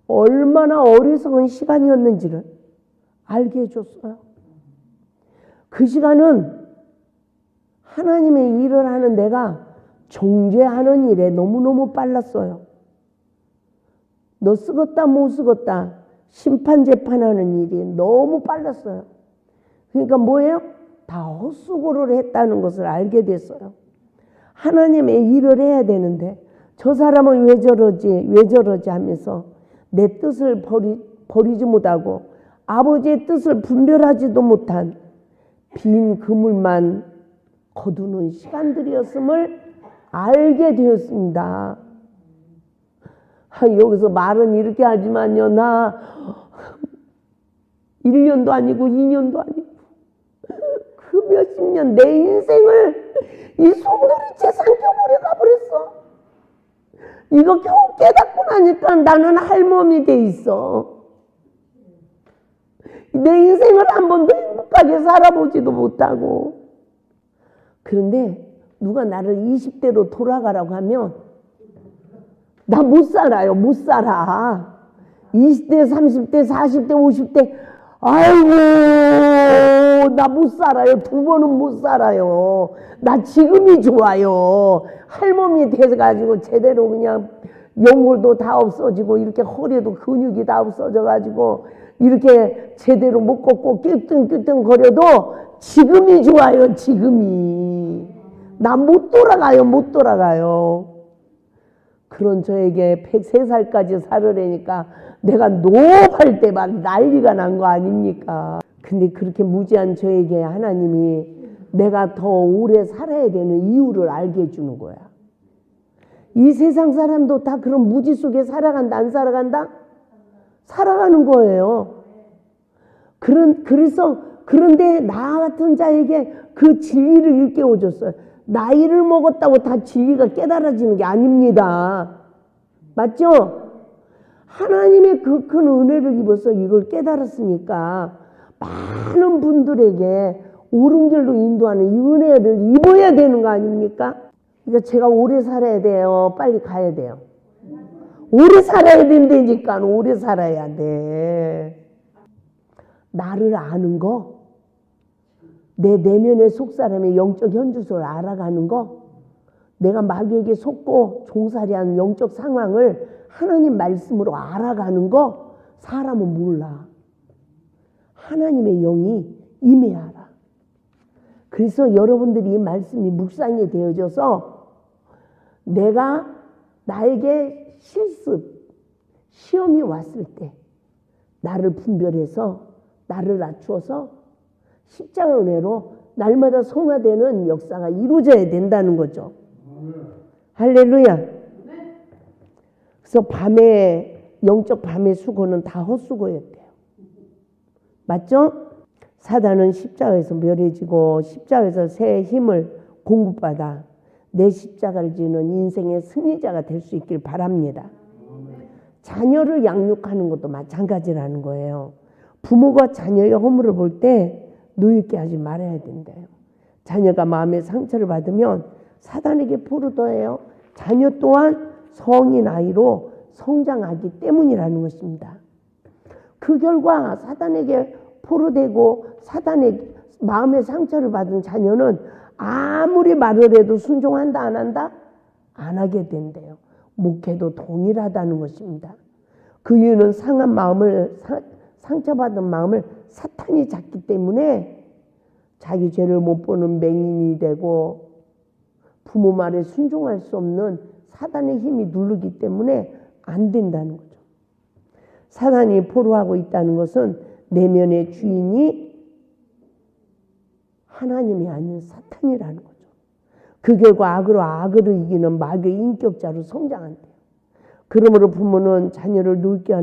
A: 얼마나 어리석은 시간이었는지를 알게 해줬어요. 그 시간은 하나님의 일을 하는 내가 정죄하는 일에 너무너무 빨랐어요. 너 쓰겄다 못 쓰겄다 심판 재판하는 일이 너무 빨랐어요. 그러니까 뭐예요? 다 헛수고를 했다는 것을 알게 됐어요. 하나님의 일을 해야 되는데 저 사람은 왜 저러지 하면서 내 뜻을 버리지 못하고 아버지의 뜻을 분별하지도 못한 빈 그물만 거두는 시간들이었음을 알게 되었습니다. 여기서 말은 이렇게 하지만요. 나 1년도 아니고 2년도 아니고 그 몇십 년 내 인생을 이 송두리째 삼켜버려 가버렸어. 이거 겨우 깨닫고 나니까 나는 할멈이 돼 있어. 내 인생을 한 번도 행복하게 살아보지도 못하고. 그런데 누가 나를 20대로 돌아가라고 하면 나 못 살아요. 못 살아. 20대, 30대, 40대, 50대 아이고 나 못 살아요. 두 번은 못 살아요. 나 지금이 좋아요. 할멈이 돼가지고 제대로 그냥 연골도 다 없어지고 이렇게 허리에도 근육이 다 없어져가지고 이렇게 제대로 못 걷고 끼뚱끼뚱 거려도 지금이 좋아요. 지금이. 나 못 돌아가요. 못 돌아가요. 그런 저에게 103살까지 살으려니까 내가 노할 때 막 난리가 난 거 아닙니까? 근데 그렇게 무지한 저에게 하나님이 내가 더 오래 살아야 되는 이유를 알게 해주는 거야. 이 세상 사람도 다 그런 무지 속에 살아간다 안 살아간다? 살아가는 거예요. 그런데 나 같은 자에게 그 진리를 일깨워줬어요. 나이를 먹었다고 다 진리가 깨달아지는 게 아닙니다. 맞죠? 하나님의 그 큰 은혜를 입어서 이걸 깨달았으니까 많은 분들에게 옳은 길로 인도하는 이 은혜를 입어야 되는 거 아닙니까? 그러니까 제가 오래 살아야 돼요. 빨리 가야 돼요. 오래 살아야 된다니까. 오래 살아야 돼. 나를 아는 거, 내 내면의 속사람의 영적 현주소를 알아가는 거, 내가 마귀에게 속고 종살이하는 영적 상황을 하나님 말씀으로 알아가는 거 사람은 몰라. 하나님의 영이 임해야 하라. 그래서 여러분들이 이 말씀이 묵상이 되어져서 내가 나에게 실습, 시험이 왔을 때 나를 분별해서 나를 낮추어서 십자가 은혜로 날마다 성화되는 역사가 이루어져야 된다는 거죠. 할렐루야. 그래서 영적 밤의 수고는 다 헛수고였대요. 맞죠? 사단은 십자가에서 멸해지고 십자가에서 새 힘을 공급받아 내 십자가를 지는 인생의 승리자가 될 수 있길 바랍니다. 자녀를 양육하는 것도 마찬가지라는 거예요. 부모가 자녀의 허물을 볼 때 노엽게 하지 말아야 된대요. 자녀가 마음의 상처를 받으면 사단에게 포르더예요. 자녀 또한 성인 아이로 성장하기 때문이라는 것입니다. 그 결과 사단에게 포로되고 사단의 마음의 상처를 받은 자녀는 아무리 말을 해도 순종한다 안 한다? 안 하게 된대요. 목회도 동일하다는 것입니다. 그 이유는 상한 마음을 상처받은 마음을 사탄이 잡기 때문에 자기 죄를 못 보는 맹인이 되고 부모 말에 순종할 수 없는 사단의 힘이 누르기 때문에 안 된다는 거죠. 사단이 포로하고 있다는 것은 내면의 주인이 하나님이 아닌 사탄이라는 거죠. 그 결과 악을 이기는 마귀의 인격자로 성장한대요. 그러므로 부모는 자녀를 노엽게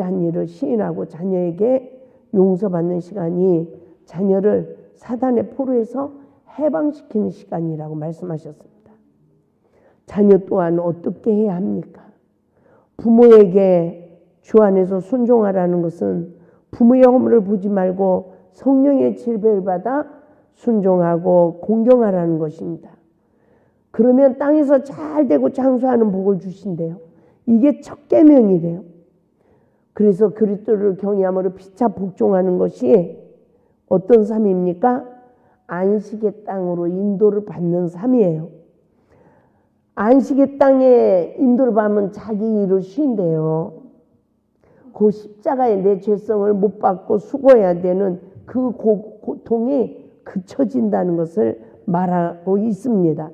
A: 한 일을 시인하고 자녀에게 용서받는 시간이 자녀를 사단의 포로에서 해방시키는 시간이라고 말씀하셨습니다. 자녀 또한 어떻게 해야 합니까? 부모에게 주 안에서 순종하라는 것은 부모의 허물을 보지 말고 성령의 지배를 받아 순종하고 공경하라는 것입니다. 그러면 땅에서 잘 되고 장수하는 복을 주신대요. 이게 첫 계명이래요. 그래서 그리스도를 경외함으로 피차 복종하는 것이 어떤 삶입니까? 안식의 땅으로 인도를 받는 삶이에요. 안식의 땅에 인도를 받으면 자기 일을 쉰대요. 그 십자가에 내 죄성을 못 받고 수고해야 되는 그 고통이 그쳐진다는 것을 말하고 있습니다.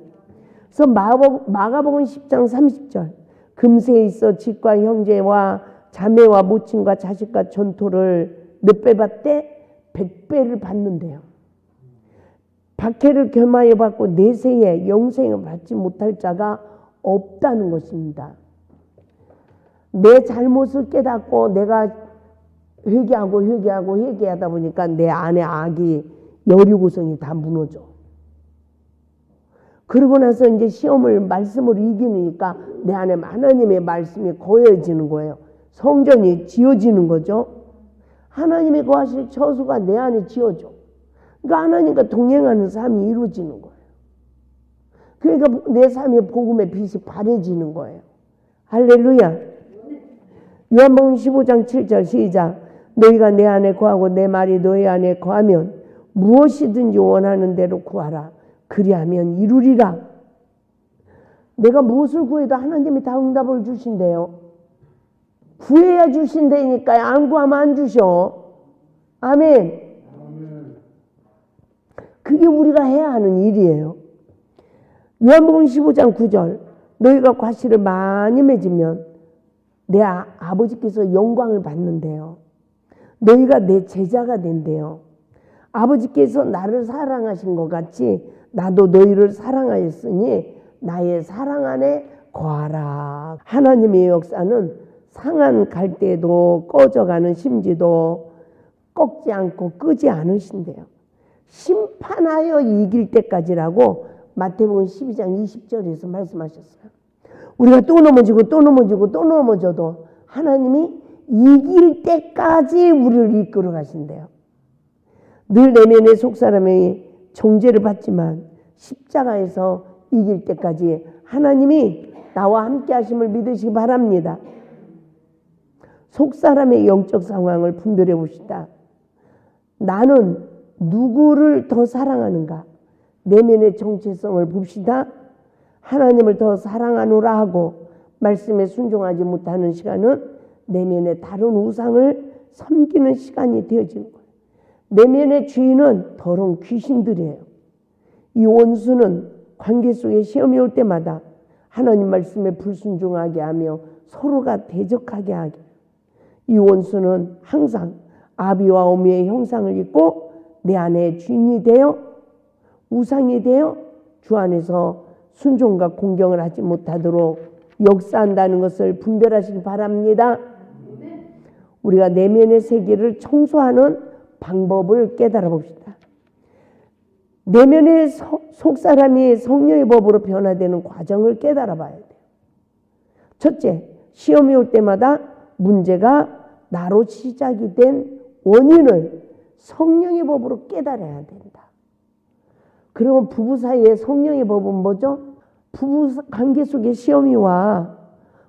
A: 그래서 마가복음 10장 30절 금세에 있어 집과 형제와 자매와 모친과 자식과 전토를 몇 배 받대? 100배를 받는데요. 박해를 겸하여 받고 내세에 영생을 받지 못할 자가 없다는 것입니다. 내 잘못을 깨닫고 내가 회개하다 보니까 내 안에 악이 여리고성이 다 무너져. 그러고 나서 이제 시험을 말씀으로 이기니까 내 안에 하나님의 말씀이 고여지는 거예요. 성전이 지어지는 거죠. 하나님이 거하실 처소가 내 안에 지어져. 그러니까 하나님과 동행하는 삶이 이루어지는 거예요. 그러니까 내 삶의 복음의 빛이 바래지는 거예요. 할렐루야. 요한복음 15장 7절 시작. 너희가 내 안에 거하고 내 말이 너희 안에 거하면 무엇이든지 원하는 대로 구하라. 그리하면 이루리라. 내가 무엇을 구해도 하나님이 다 응답을 주신대요. 구해야 주신다니까요. 안 구하면 안 주셔. 아멘. 그게 우리가 해야 하는 일이에요. 요한복음 15장 9절 너희가 과실을 많이 맺으면 내 아버지께서 영광을 받는데요. 너희가 내 제자가 된대요. 아버지께서 나를 사랑하신 것 같이 나도 너희를 사랑하였으니 나의 사랑 안에 거하라. 하나님의 역사는 상한 갈대도 꺼져가는 심지도 꺾지 않고 끄지 않으신대요. 심판하여 이길 때까지라고 마태복음 12장 20절에서 말씀하셨어요. 우리가 또 넘어져도 하나님이 이길 때까지 우리를 이끌어 가신대요. 늘 내면의 속사람의 정죄를 받지만 십자가에서 이길 때까지 하나님이 나와 함께 하심을 믿으시기 바랍니다. 속사람의 영적 상황을 분별해 봅시다. 나는 누구를 더 사랑하는가? 내면의 정체성을 봅시다. 하나님을 더 사랑하노라 하고 말씀에 순종하지 못하는 시간은 내면의 다른 우상을 섬기는 시간이 되어지는 거예요. 내면의 주인은 더러운 귀신들이에요. 이 원수는 관계 속에 시험이 올 때마다 하나님 말씀에 불순종하게 하며 서로가 대적하게 하게. 이 원수는 항상 아비와 어미의 형상을 입고 내 안에 주인이 되어 우상이 되어 주 안에서 순종과 공경을 하지 못하도록 역사한다는 것을 분별하시기 바랍니다. 우리가 내면의 세계를 청소하는 방법을 깨달아 봅시다. 내면의 속사람이 성령의 법으로 변화되는 과정을 깨달아 봐야 돼요. 첫째, 시험이 올 때마다 문제가 나로 시작이 된 원인을 성령의 법으로 깨달아야 된다. 그러면 부부 사이의 성령의 법은 뭐죠? 부부 관계 속에 시험이 와.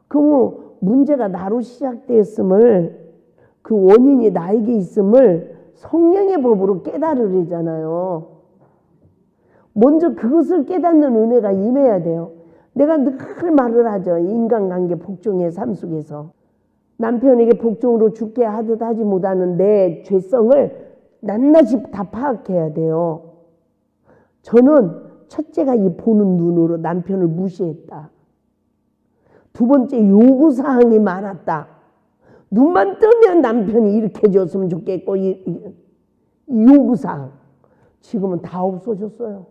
A: 그럼 문제가 나로 시작되었음을, 그 원인이 나에게 있음을 성령의 법으로 깨달으려잖아요. 먼저 그것을 깨닫는 은혜가 임해야 돼요. 내가 늘 말을 하죠. 인간관계 복종의 삶 속에서 남편에게 복종으로 죽게 하듯 하지 못하는 내 죄성을 낱낱이 다 파악해야 돼요. 저는 첫째가 이 보는 눈으로 남편을 무시했다. 두 번째, 요구사항이 많았다. 눈만 뜨면 남편이 이렇게 해줬으면 좋겠고 이 요구사항 지금은 다 없어졌어요.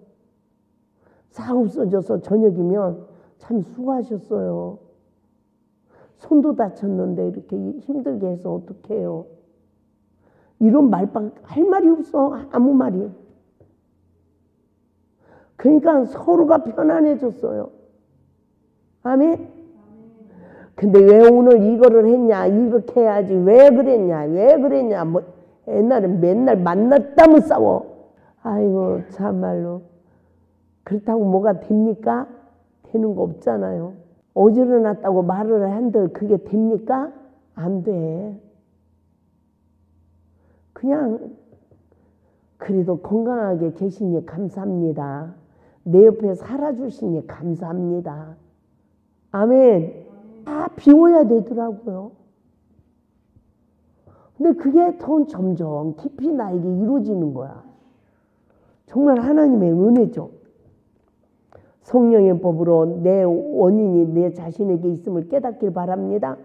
A: 다 없어져서 저녁이면 참 수고하셨어요. 손도 다쳤는데 이렇게 힘들게 해서 어떻게 해요. 이런 말밖에 할 말이 없어. 아무 말이. 그러니까 서로가 편안해졌어요. 아멘. 근데 왜 오늘 이거를 했냐, 이렇게 해야지, 왜 그랬냐 뭐 옛날엔 맨날 만났다면 싸워. 아이고 참말로. 그렇다고 뭐가 됩니까? 되는 거 없잖아요. 어지러났다고 말을 한들 그게 됩니까? 안 돼. 그냥 그래도 건강하게 계시니 감사합니다. 내 옆에 살아주시니 감사합니다. 아멘. 다 비워야 되더라고요. 근데 그게 더 점점 깊이 나에게 이루어지는 거야. 정말 하나님의 은혜죠. 성령의 법으로 내 원인이 내 자신에게 있음을 깨닫길 바랍니다.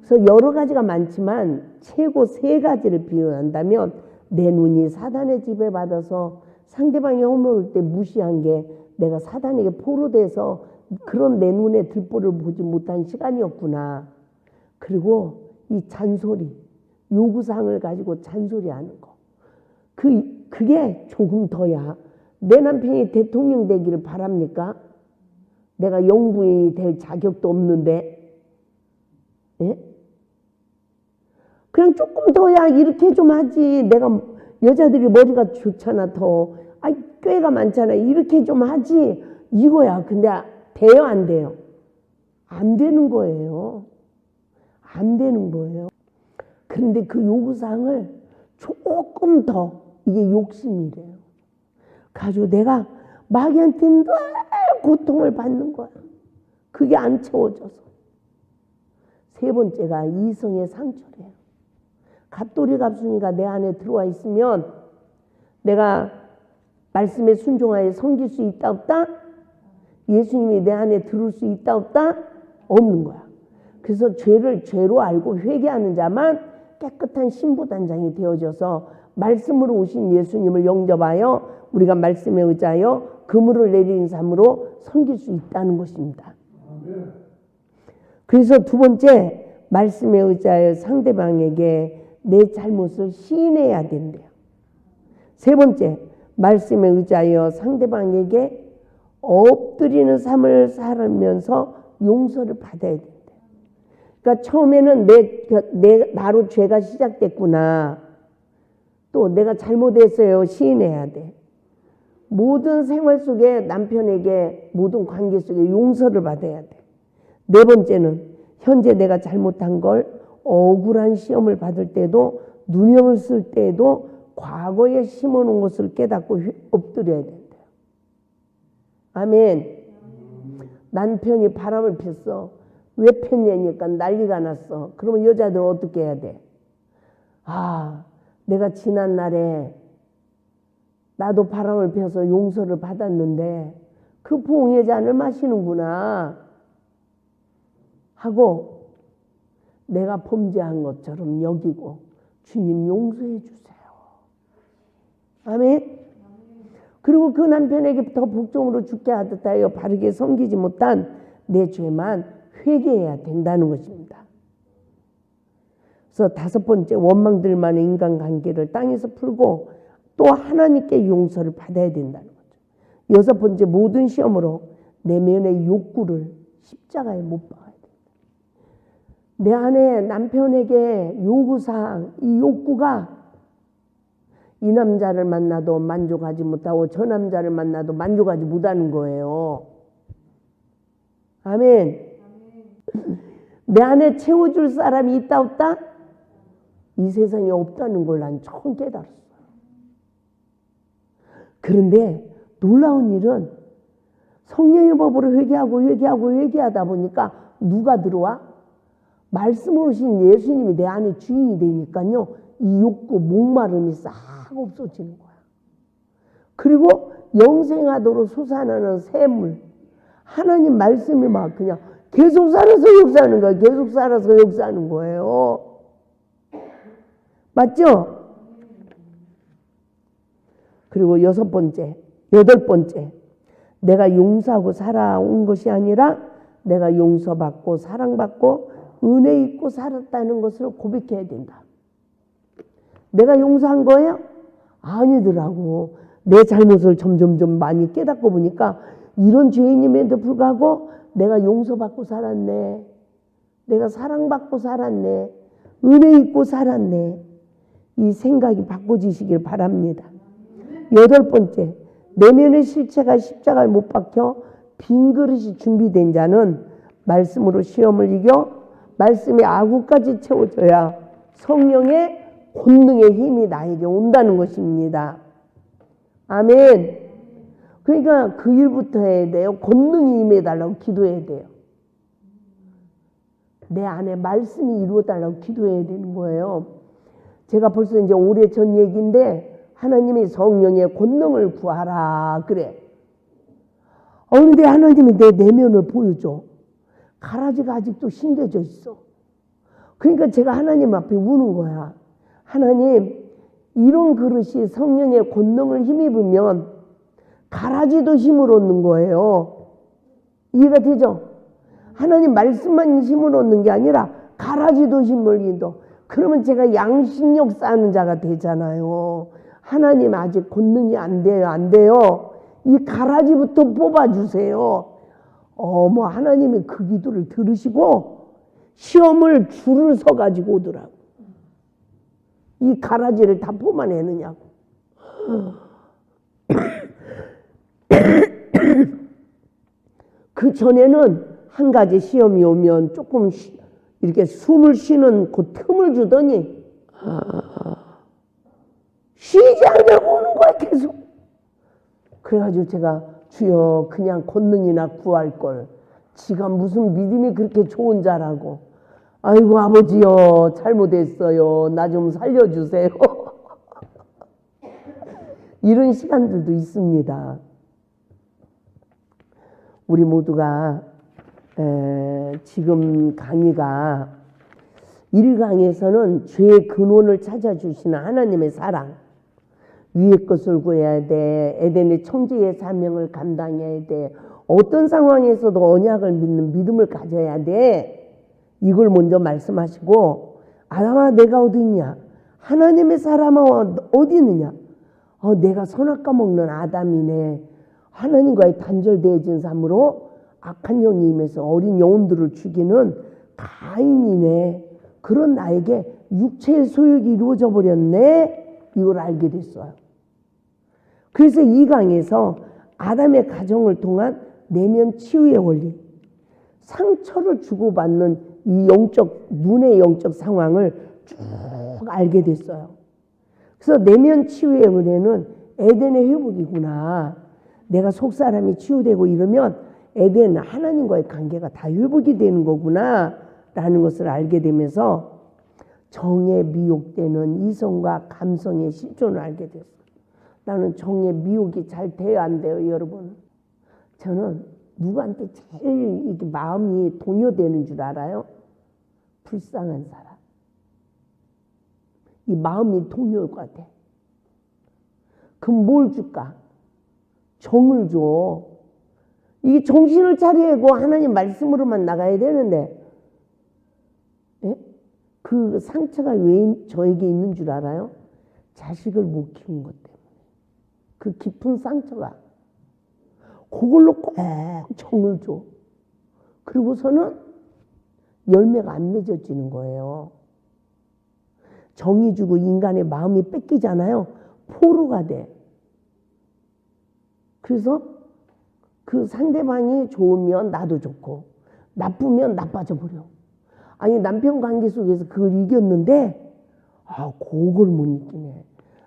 A: 그래서 여러 가지가 많지만 최고 3가지를 비유한다면 내 눈이 사단의 지배받아서 상대방이 허물을 때 무시한 게 내가 사단에게 포로돼서 그런 내 눈에 들보를 보지 못한 시간이었구나. 그리고 이 잔소리, 요구사항을 가지고 잔소리하는 거. 그게 조금 더야. 내 남편이 대통령 되기를 바랍니까? 내가 영부인이 될 자격도 없는데. 예? 그냥 조금 더야 이렇게 좀 하지. 내가 여자들이 머리가 좋잖아 더. 꾀가 많잖아. 이렇게 좀 하지. 이거야. 근데 돼요 안 돼요? 안 되는 거예요. 안 되는 거예요. 그런데 그 요구사항을 조금 더, 이게 욕심이래요. 가지고 내가 마귀한테 늘 고통을 받는 거야. 그게 안 채워져서. 3번째가 이성의 상처래요. 갑돌이 갑순이가 내 안에 들어와 있으면 내가 말씀에 순종하여 섬길 수 있다 없다? 예수님이 내 안에 들을 수 있다 없다? 없는 거야. 그래서 죄를 죄로 알고 회개하는 자만 깨끗한 신부단장이 되어져서 말씀으로 오신 예수님을 영접하여 우리가 말씀에 의지하여 그물을 내리는 삶으로 섬길 수 있다는 것입니다. 그래서 2번째, 말씀에 의지하여 상대방에게 내 잘못을 시인해야 된대요. 3번째, 말씀에 의지하여 상대방에게 엎드리는 삶을 살면서 용서를 받아야 된대요. 그러니까 처음에는 나로 죄가 시작됐구나. 또 내가 잘못했어요. 시인해야 돼. 모든 생활 속에 남편에게 모든 관계 속에 용서를 받아야 돼. 4번째는 현재 내가 잘못한 걸 억울한 시험을 받을 때도 누명을 쓸 때에도 과거에 심어놓은 것을 깨닫고 엎드려야 된대요. 아멘. 남편이 바람을 폈어. 왜 폈냐니까 난리가 났어. 그러면 여자들은 어떻게 해야 돼? 아, 내가 지난 날에 나도 바람을 피워서 용서를 받았는데 그 봉의 잔을 마시는구나 하고 내가 범죄한 것처럼 여기고 주님 용서해 주세요. 아멘. 그리고 그 남편에게 더 복종으로 죽게 하듯 하여 바르게 섬기지 못한 내 죄만 회개해야 된다는 것입니다. 그래서 다섯 번째, 원망들만의 인간관계를 땅에서 풀고 또 하나님께 용서를 받아야 된다는 거죠. 여섯 번째, 모든 시험으로 내면의 욕구를 십자가에 못 박아야 된다. 내 안에 남편에게 요구사항, 이 욕구가 이 남자를 만나도 만족하지 못하고 저 남자를 만나도 만족하지 못하는 거예요. 아멘. 내 안에 채워줄 사람이 있다 없다? 이 세상에 없다는 걸 난 처음 깨달았어요. 그런데 놀라운 일은 성령의 법으로 회개하다 보니까 누가 들어와? 말씀 오신 예수님이 내 안에 주인이 되니까요. 이 욕구, 목마름이 싹 없어지는 거야. 그리고 영생하도록 솟아나는 샘물. 하나님 말씀이 막 그냥 계속 살아서 역사하는 거야. 계속 살아서 역사하는 거예요. 맞죠? 그리고 여덟 번째. 내가 용서하고 살아온 것이 아니라 내가 용서받고 사랑받고 은혜 있고 살았다는 것을 고백해야 된다. 내가 용서한 거예요? 아니더라고. 내 잘못을 점점점 많이 깨닫고 보니까 이런 죄인임에도 불구하고 내가 용서받고 살았네. 내가 사랑받고 살았네. 은혜 있고 살았네. 이 생각이 바꿔지시길 바랍니다. 여덟 번째, 내면의 실체가 십자가에 못 박혀 빈 그릇이 준비된 자는 말씀으로 시험을 이겨 말씀의 아구까지 채워져야 성령의 권능의 힘이 나에게 온다는 것입니다. 아멘. 그러니까 그 일부터 해야 돼요. 권능이 임해달라고 기도해야 돼요. 내 안에 말씀이 이루어달라고 기도해야 되는 거예요. 제가 벌써 이제 오래전 얘기인데 하나님이 성령의 권능을 구하라 그래. 근데 하나님이 내 내면을 보여줘. 가라지가 아직도 심겨져 있어. 그러니까 제가 하나님 앞에 우는 거야. 하나님, 이런 그릇이 성령의 권능을 힘입으면 가라지도 힘을 얻는 거예요. 이해가 되죠? 하나님 말씀만 힘을 얻는 게 아니라 가라지도 힘을 얻어. 그러면 제가 양심력 쌓는 자가 되잖아요. 하나님 아직 권능이 안 돼요. 이 가라지부터 뽑아주세요. 하나님이 그 기도를 들으시고 시험을 줄을 서가지고 오더라고. 이 가라지를 다 뽑아내느냐고. 그 전에는 한 가지 시험이 오면 조금 이렇게 숨을 쉬는 그 틈을 주더니 쉬지 않으려고 오는 거야 계속. 그래가지고 제가 주여 그냥 권능이나 구할걸. 지가 무슨 믿음이 그렇게 좋은 자라고. 아이고 아버지요 잘못했어요. 나 좀 살려주세요. 이런 시간들도 있습니다. 우리 모두가 지금 강의가 1강에서는 죄의 근원을 찾아주시는 하나님의 사랑, 위의 것을 구해야 돼, 에덴의 청지의 사명을 감당해야 돼, 어떤 상황에서도 언약을 믿는 믿음을 가져야 돼. 이걸 먼저 말씀하시고, 아담아 내가 어디 있냐? 하나님의 사람아 어디 있느냐? 내가 선악과 먹는 아담이네. 하나님과의 단절되어진 삶으로 악한 영이 임해서 어린 영혼들을 죽이는 가인이네. 그런 나에게 육체의 소욕이 이루어져 버렸네. 이걸 알게 됐어요. 그래서 이 강에서 아담의 가정을 통한 내면 치유의 원리, 상처를 주고받는 이 눈의 영적 상황을 쭉 알게 됐어요. 그래서 내면 치유의 은혜는 에덴의 회복이구나. 내가 속사람이 치유되고 이러면 에덴 하나님과의 관계가 다 회복이 되는 거구나 라는 것을 알게 되면서 정에 미혹되는 이성과 감성의 실존을 알게 됐어요. 나는 정에 미혹이 잘 돼야 안 돼요, 여러분. 저는 누구한테 제일 이게 마음이 동요되는 줄 알아요? 불쌍한 사람. 이 마음이 동요가 돼. 그럼 뭘 줄까? 정을 줘. 이게 정신을 차리고 하나님 말씀으로만 나가야 되는데, 예? 그 상처가 왜 저에게 있는 줄 알아요? 자식을 못 키운 것 때문에. 그 깊은 상처가. 그걸로 꼭 정을 줘. 그리고서는 열매가 안 맺어지는 거예요. 정이 주고 인간의 마음이 뺏기잖아요. 포로가 돼. 그래서 그 상대방이 좋으면 나도 좋고 나쁘면 나빠져 버려. 아니 남편 관계 속에서 그걸 이겼는데 그걸 못 이기네.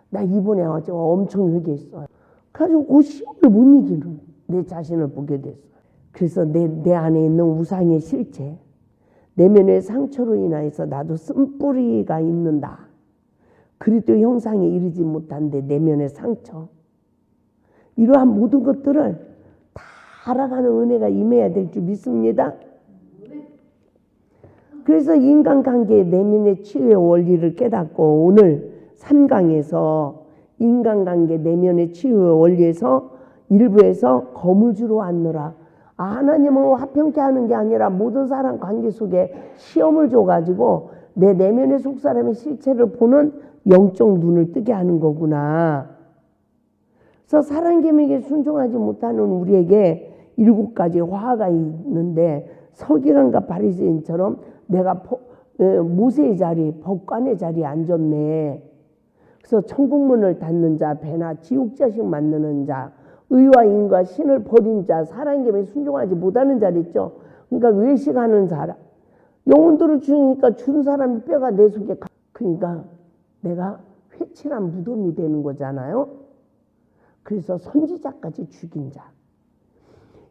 A: 나 이번에 와서 엄청 회개했어요. 그래서 그 시험을 못 이기는 내 자신을 보게 됐어요. 그래서 내 안에 있는 우상의 실체, 내면의 상처로 인하여서 나도 쓴뿌리가 있는다. 그리스도 형상에 이르지 못한데 내면의 상처. 이러한 모든 것들을 다 알아가는 은혜가 임해야 될 줄 믿습니다. 그래서 인간관계의 내면의 치유의 원리를 깨닫고 오늘 3강에서 인간관계 내면의 치유의 원리에서 일부에서 거물주로 앉느라. 하나님은 화평케 하는 게 아니라 모든 사람 관계 속에 시험을 줘가지고 내 내면의 속사람의 실체를 보는 영적 눈을 뜨게 하는 거구나. 그래서 사랑계명에 순종하지 못하는 우리에게 7가지 화가 있는데 서기관과 바리새인처럼 내가 모세의 자리, 법관의 자리에 앉았네. 그래서 천국문을 닫는 자, 배나 지옥자식 만드는 자, 의와 인과 신을 버린 자, 사랑계명에 순종하지 못하는 자리 있죠. 그러니까 외식하는 사람, 영혼들을 주니까 준 사람이 뼈가 내 속에 그러니까 내가 회칠한 무덤이 되는 거잖아요. 그래서 선지자까지 죽인 자.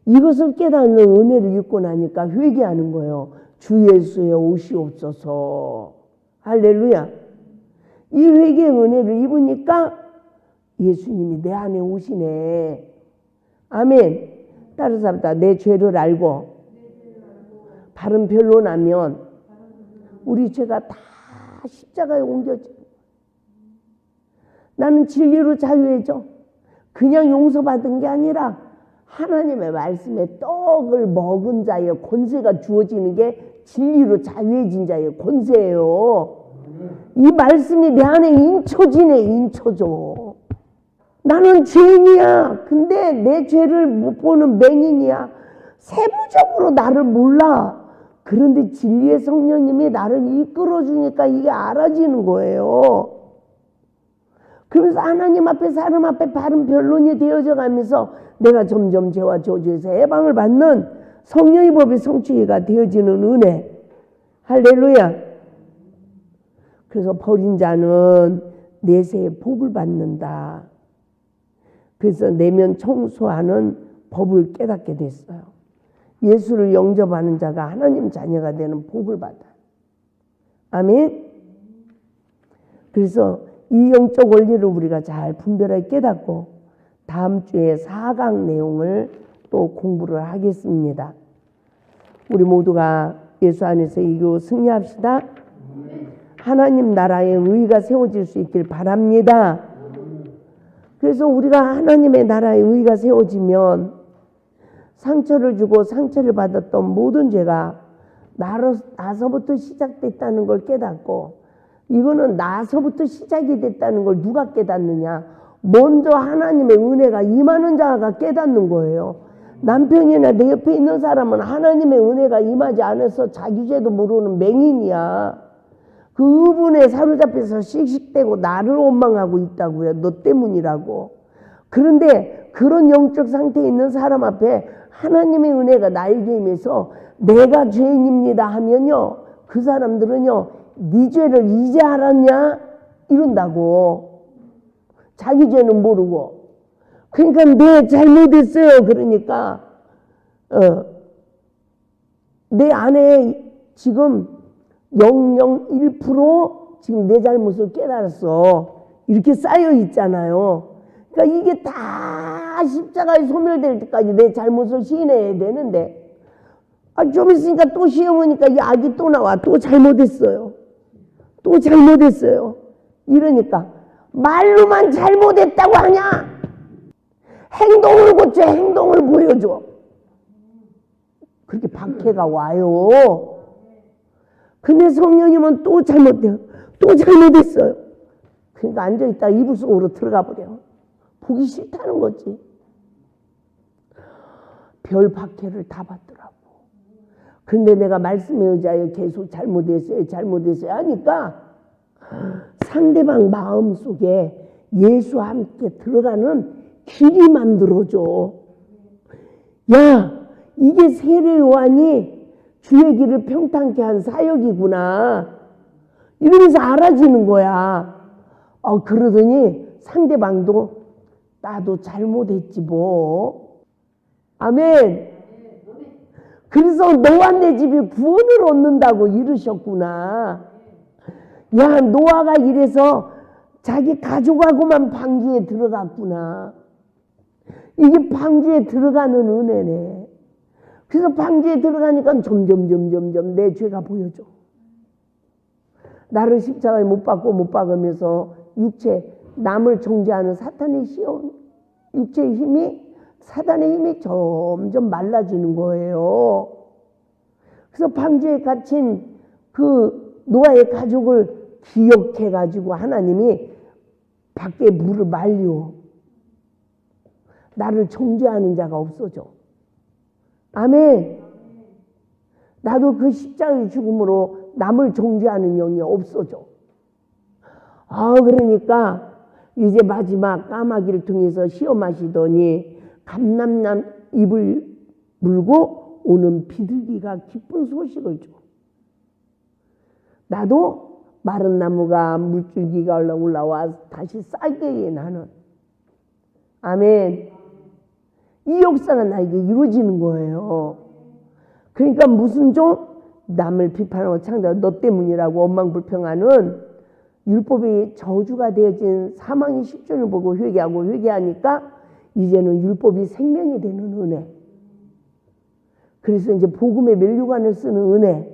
A: 이것을 깨닫는 은혜를 입고 나니까 회개하는 거예요. 주 예수의 오시옵소서. 할렐루야. 이 회개의 은혜를 입으니까 예수님이 내 안에 오시네. 아멘. 따라서 합니다. 내 죄를 알고 바른 변론하면 우리 죄가 다 십자가에 옮겨져. 나는 진리로 자유해져. 그냥 용서받은 게 아니라 하나님의 말씀에 떡을 먹은 자의 권세가 주어지는 게 진리로 자유해진 자의 권세예요. 이 말씀이 내 안에 인쳐지네. 인쳐져. 나는 죄인이야. 근데 내 죄를 못 보는 맹인이야. 세부적으로 나를 몰라. 그런데 진리의 성령님이 나를 이끌어주니까 이게 알아지는 거예요. 그러면서 하나님 앞에 사람 앞에 바른 변론이 되어져 가면서 내가 점점 죄와 저주에서 해방을 받는 성령의 법의 성취가 되어지는 은혜. 할렐루야. 그래서 버린 자는 내세의 복을 받는다. 그래서 내면 청소하는 법을 깨닫게 됐어요. 예수를 영접하는 자가 하나님 자녀가 되는 복을 받아요. 아멘. 그래서 이 영적 원리를 우리가 잘 분별하게 깨닫고 다음 주에 4강 내용을 또 공부를 하겠습니다. 우리 모두가 예수 안에서 이기고 승리합시다. 하나님 나라의 의가 세워질 수 있길 바랍니다. 그래서 우리가 하나님의 나라의 의가 세워지면 상처를 주고 상처를 받았던 모든 죄가 나서부터 시작됐다는 걸 깨닫고 이거는 나서부터 시작이 됐다는 걸 누가 깨닫느냐? 먼저 하나님의 은혜가 임하는 자가 깨닫는 거예요. 남편이나 내 옆에 있는 사람은 하나님의 은혜가 임하지 않아서 자기 죄도 모르는 맹인이야. 그 의분에 사로잡혀서 씩씩대고 나를 원망하고 있다고요. 너 때문이라고. 그런데 그런 영적 상태에 있는 사람 앞에 하나님의 은혜가 나에게 임해서 내가 죄인입니다 하면요. 그 사람들은요. 네 죄를 이제 알았냐? 이런다고. 자기 죄는 모르고. 그러니까 내 잘못했어요. 그러니까 내 안에 지금 0.1% 지금 내 잘못을 깨달았어. 이렇게 쌓여 있잖아요. 그러니까 이게 다 십자가에 소멸될 때까지 내 잘못을 시인해야 되는데, 좀 있으니까 또 시험 오니까 이 악이 또 나와. 또 잘못했어요. 또 잘못했어요. 이러니까 말로만 잘못했다고 하냐? 행동을 고쳐, 행동을 보여줘. 그렇게 박해가 와요. 근데 성령님은 또 잘못돼요. 또 잘못했어요. 그러니까 앉아있다 이불 속으로 들어가 버려. 보기 싫다는 거지. 별 박해를 다 받더라고. 근데 내가 말씀의 의자에 계속 잘못했어요 하니까 상대방 마음속에 예수와 함께 들어가는 길이 만들어줘. 야, 이게 세례 요한이 주의 길을 평탄케 한 사역이구나. 이러면서 알아지는 거야. 그러더니 상대방도 나도 잘못했지 뭐. 아멘. 그래서 너와 내 집이 구원을 얻는다고 이르셨구나. 야, 노아가 이래서 자기 가족하고만 방주에 들어갔구나. 이게 방주에 들어가는 은혜네. 그래서 방주에 들어가니까 점점 내 죄가 보여져. 나를 십자가에 못 박으면서 남을 정죄하는 사탄의 시험, 육체의 힘이, 사단의 힘이 점점 말라지는 거예요. 그래서 방주에 갇힌 그 노아의 가족을 기억해가지고 하나님이 밖에 물을 말려. 나를 정죄하는 자가 없어져. 아멘. 나도 그 십자가의 죽음으로 남을 정죄하는 영이 없어져. 그러니까 이제 마지막 까마귀를 통해서 시험하시더니 감람남 입을 물고 오는 비둘기가 기쁜 소식을 줘. 나도 마른 나무가 물줄기가 올라와 다시 쌀게 나는. 아멘. 이 역사가 나에게 이루어지는 거예요. 그러니까 무슨 좀 남을 비판하고 창대하고 너 때문이라고 원망불평하는 율법이 저주가 되어진 사망의 실존을 보고 회개하니까 이제는 율법이 생명이 되는 은혜. 그래서 이제 복음의 면류관을 쓰는 은혜.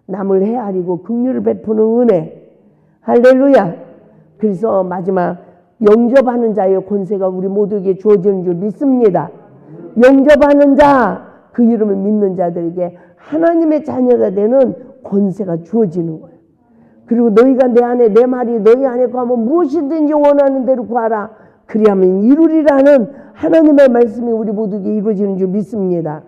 A: 남을 헤아리고 긍휼을 베푸는 은혜. 할렐루야. 그래서 마지막 영접하는 자의 권세가 우리 모두에게 주어지는 줄 믿습니다. 영접하는 자, 그 이름을 믿는 자들에게 하나님의 자녀가 되는 권세가 주어지는 거예요. 그리고 너희가 내 안에, 내 말이 너희 안에 구하면 무엇이든지 원하는 대로 구하라. 그리하면 이루리라는 하나님의 말씀이 우리 모두에게 이루어지는 줄 믿습니다.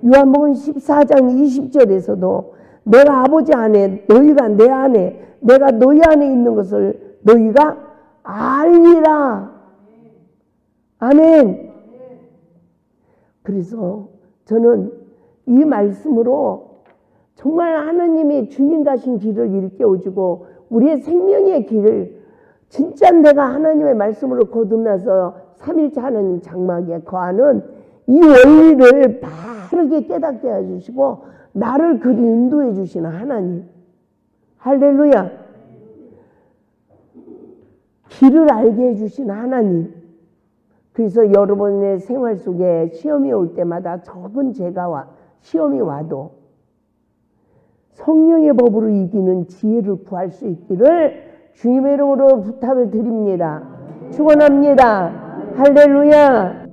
A: 요한복음 14장 20절에서도 내가 아버지 안에, 너희가 내 안에, 내가 너희 안에 있는 것을 너희가 알리라. 아멘. 그래서 저는 이 말씀으로 정말 하나님의 주님 가신 길을 일깨워주고 우리의 생명의 길을 진짜 내가 하나님의 말씀으로 거듭나서 3일째 하나님 장막에 거하는 이 원리를 바르게 깨닫게 해주시고 나를 그리 인도해 주시는 하나님. 할렐루야. 길을 알게 해주신 하나님. 그래서 여러분의 생활 속에 시험이 올 때마다 적은 죄가 시험이 와도 성령의 법으로 이기는 지혜를 구할 수 있기를 주님의 이름으로 부탁을 드립니다. 축원합니다. 할렐루야.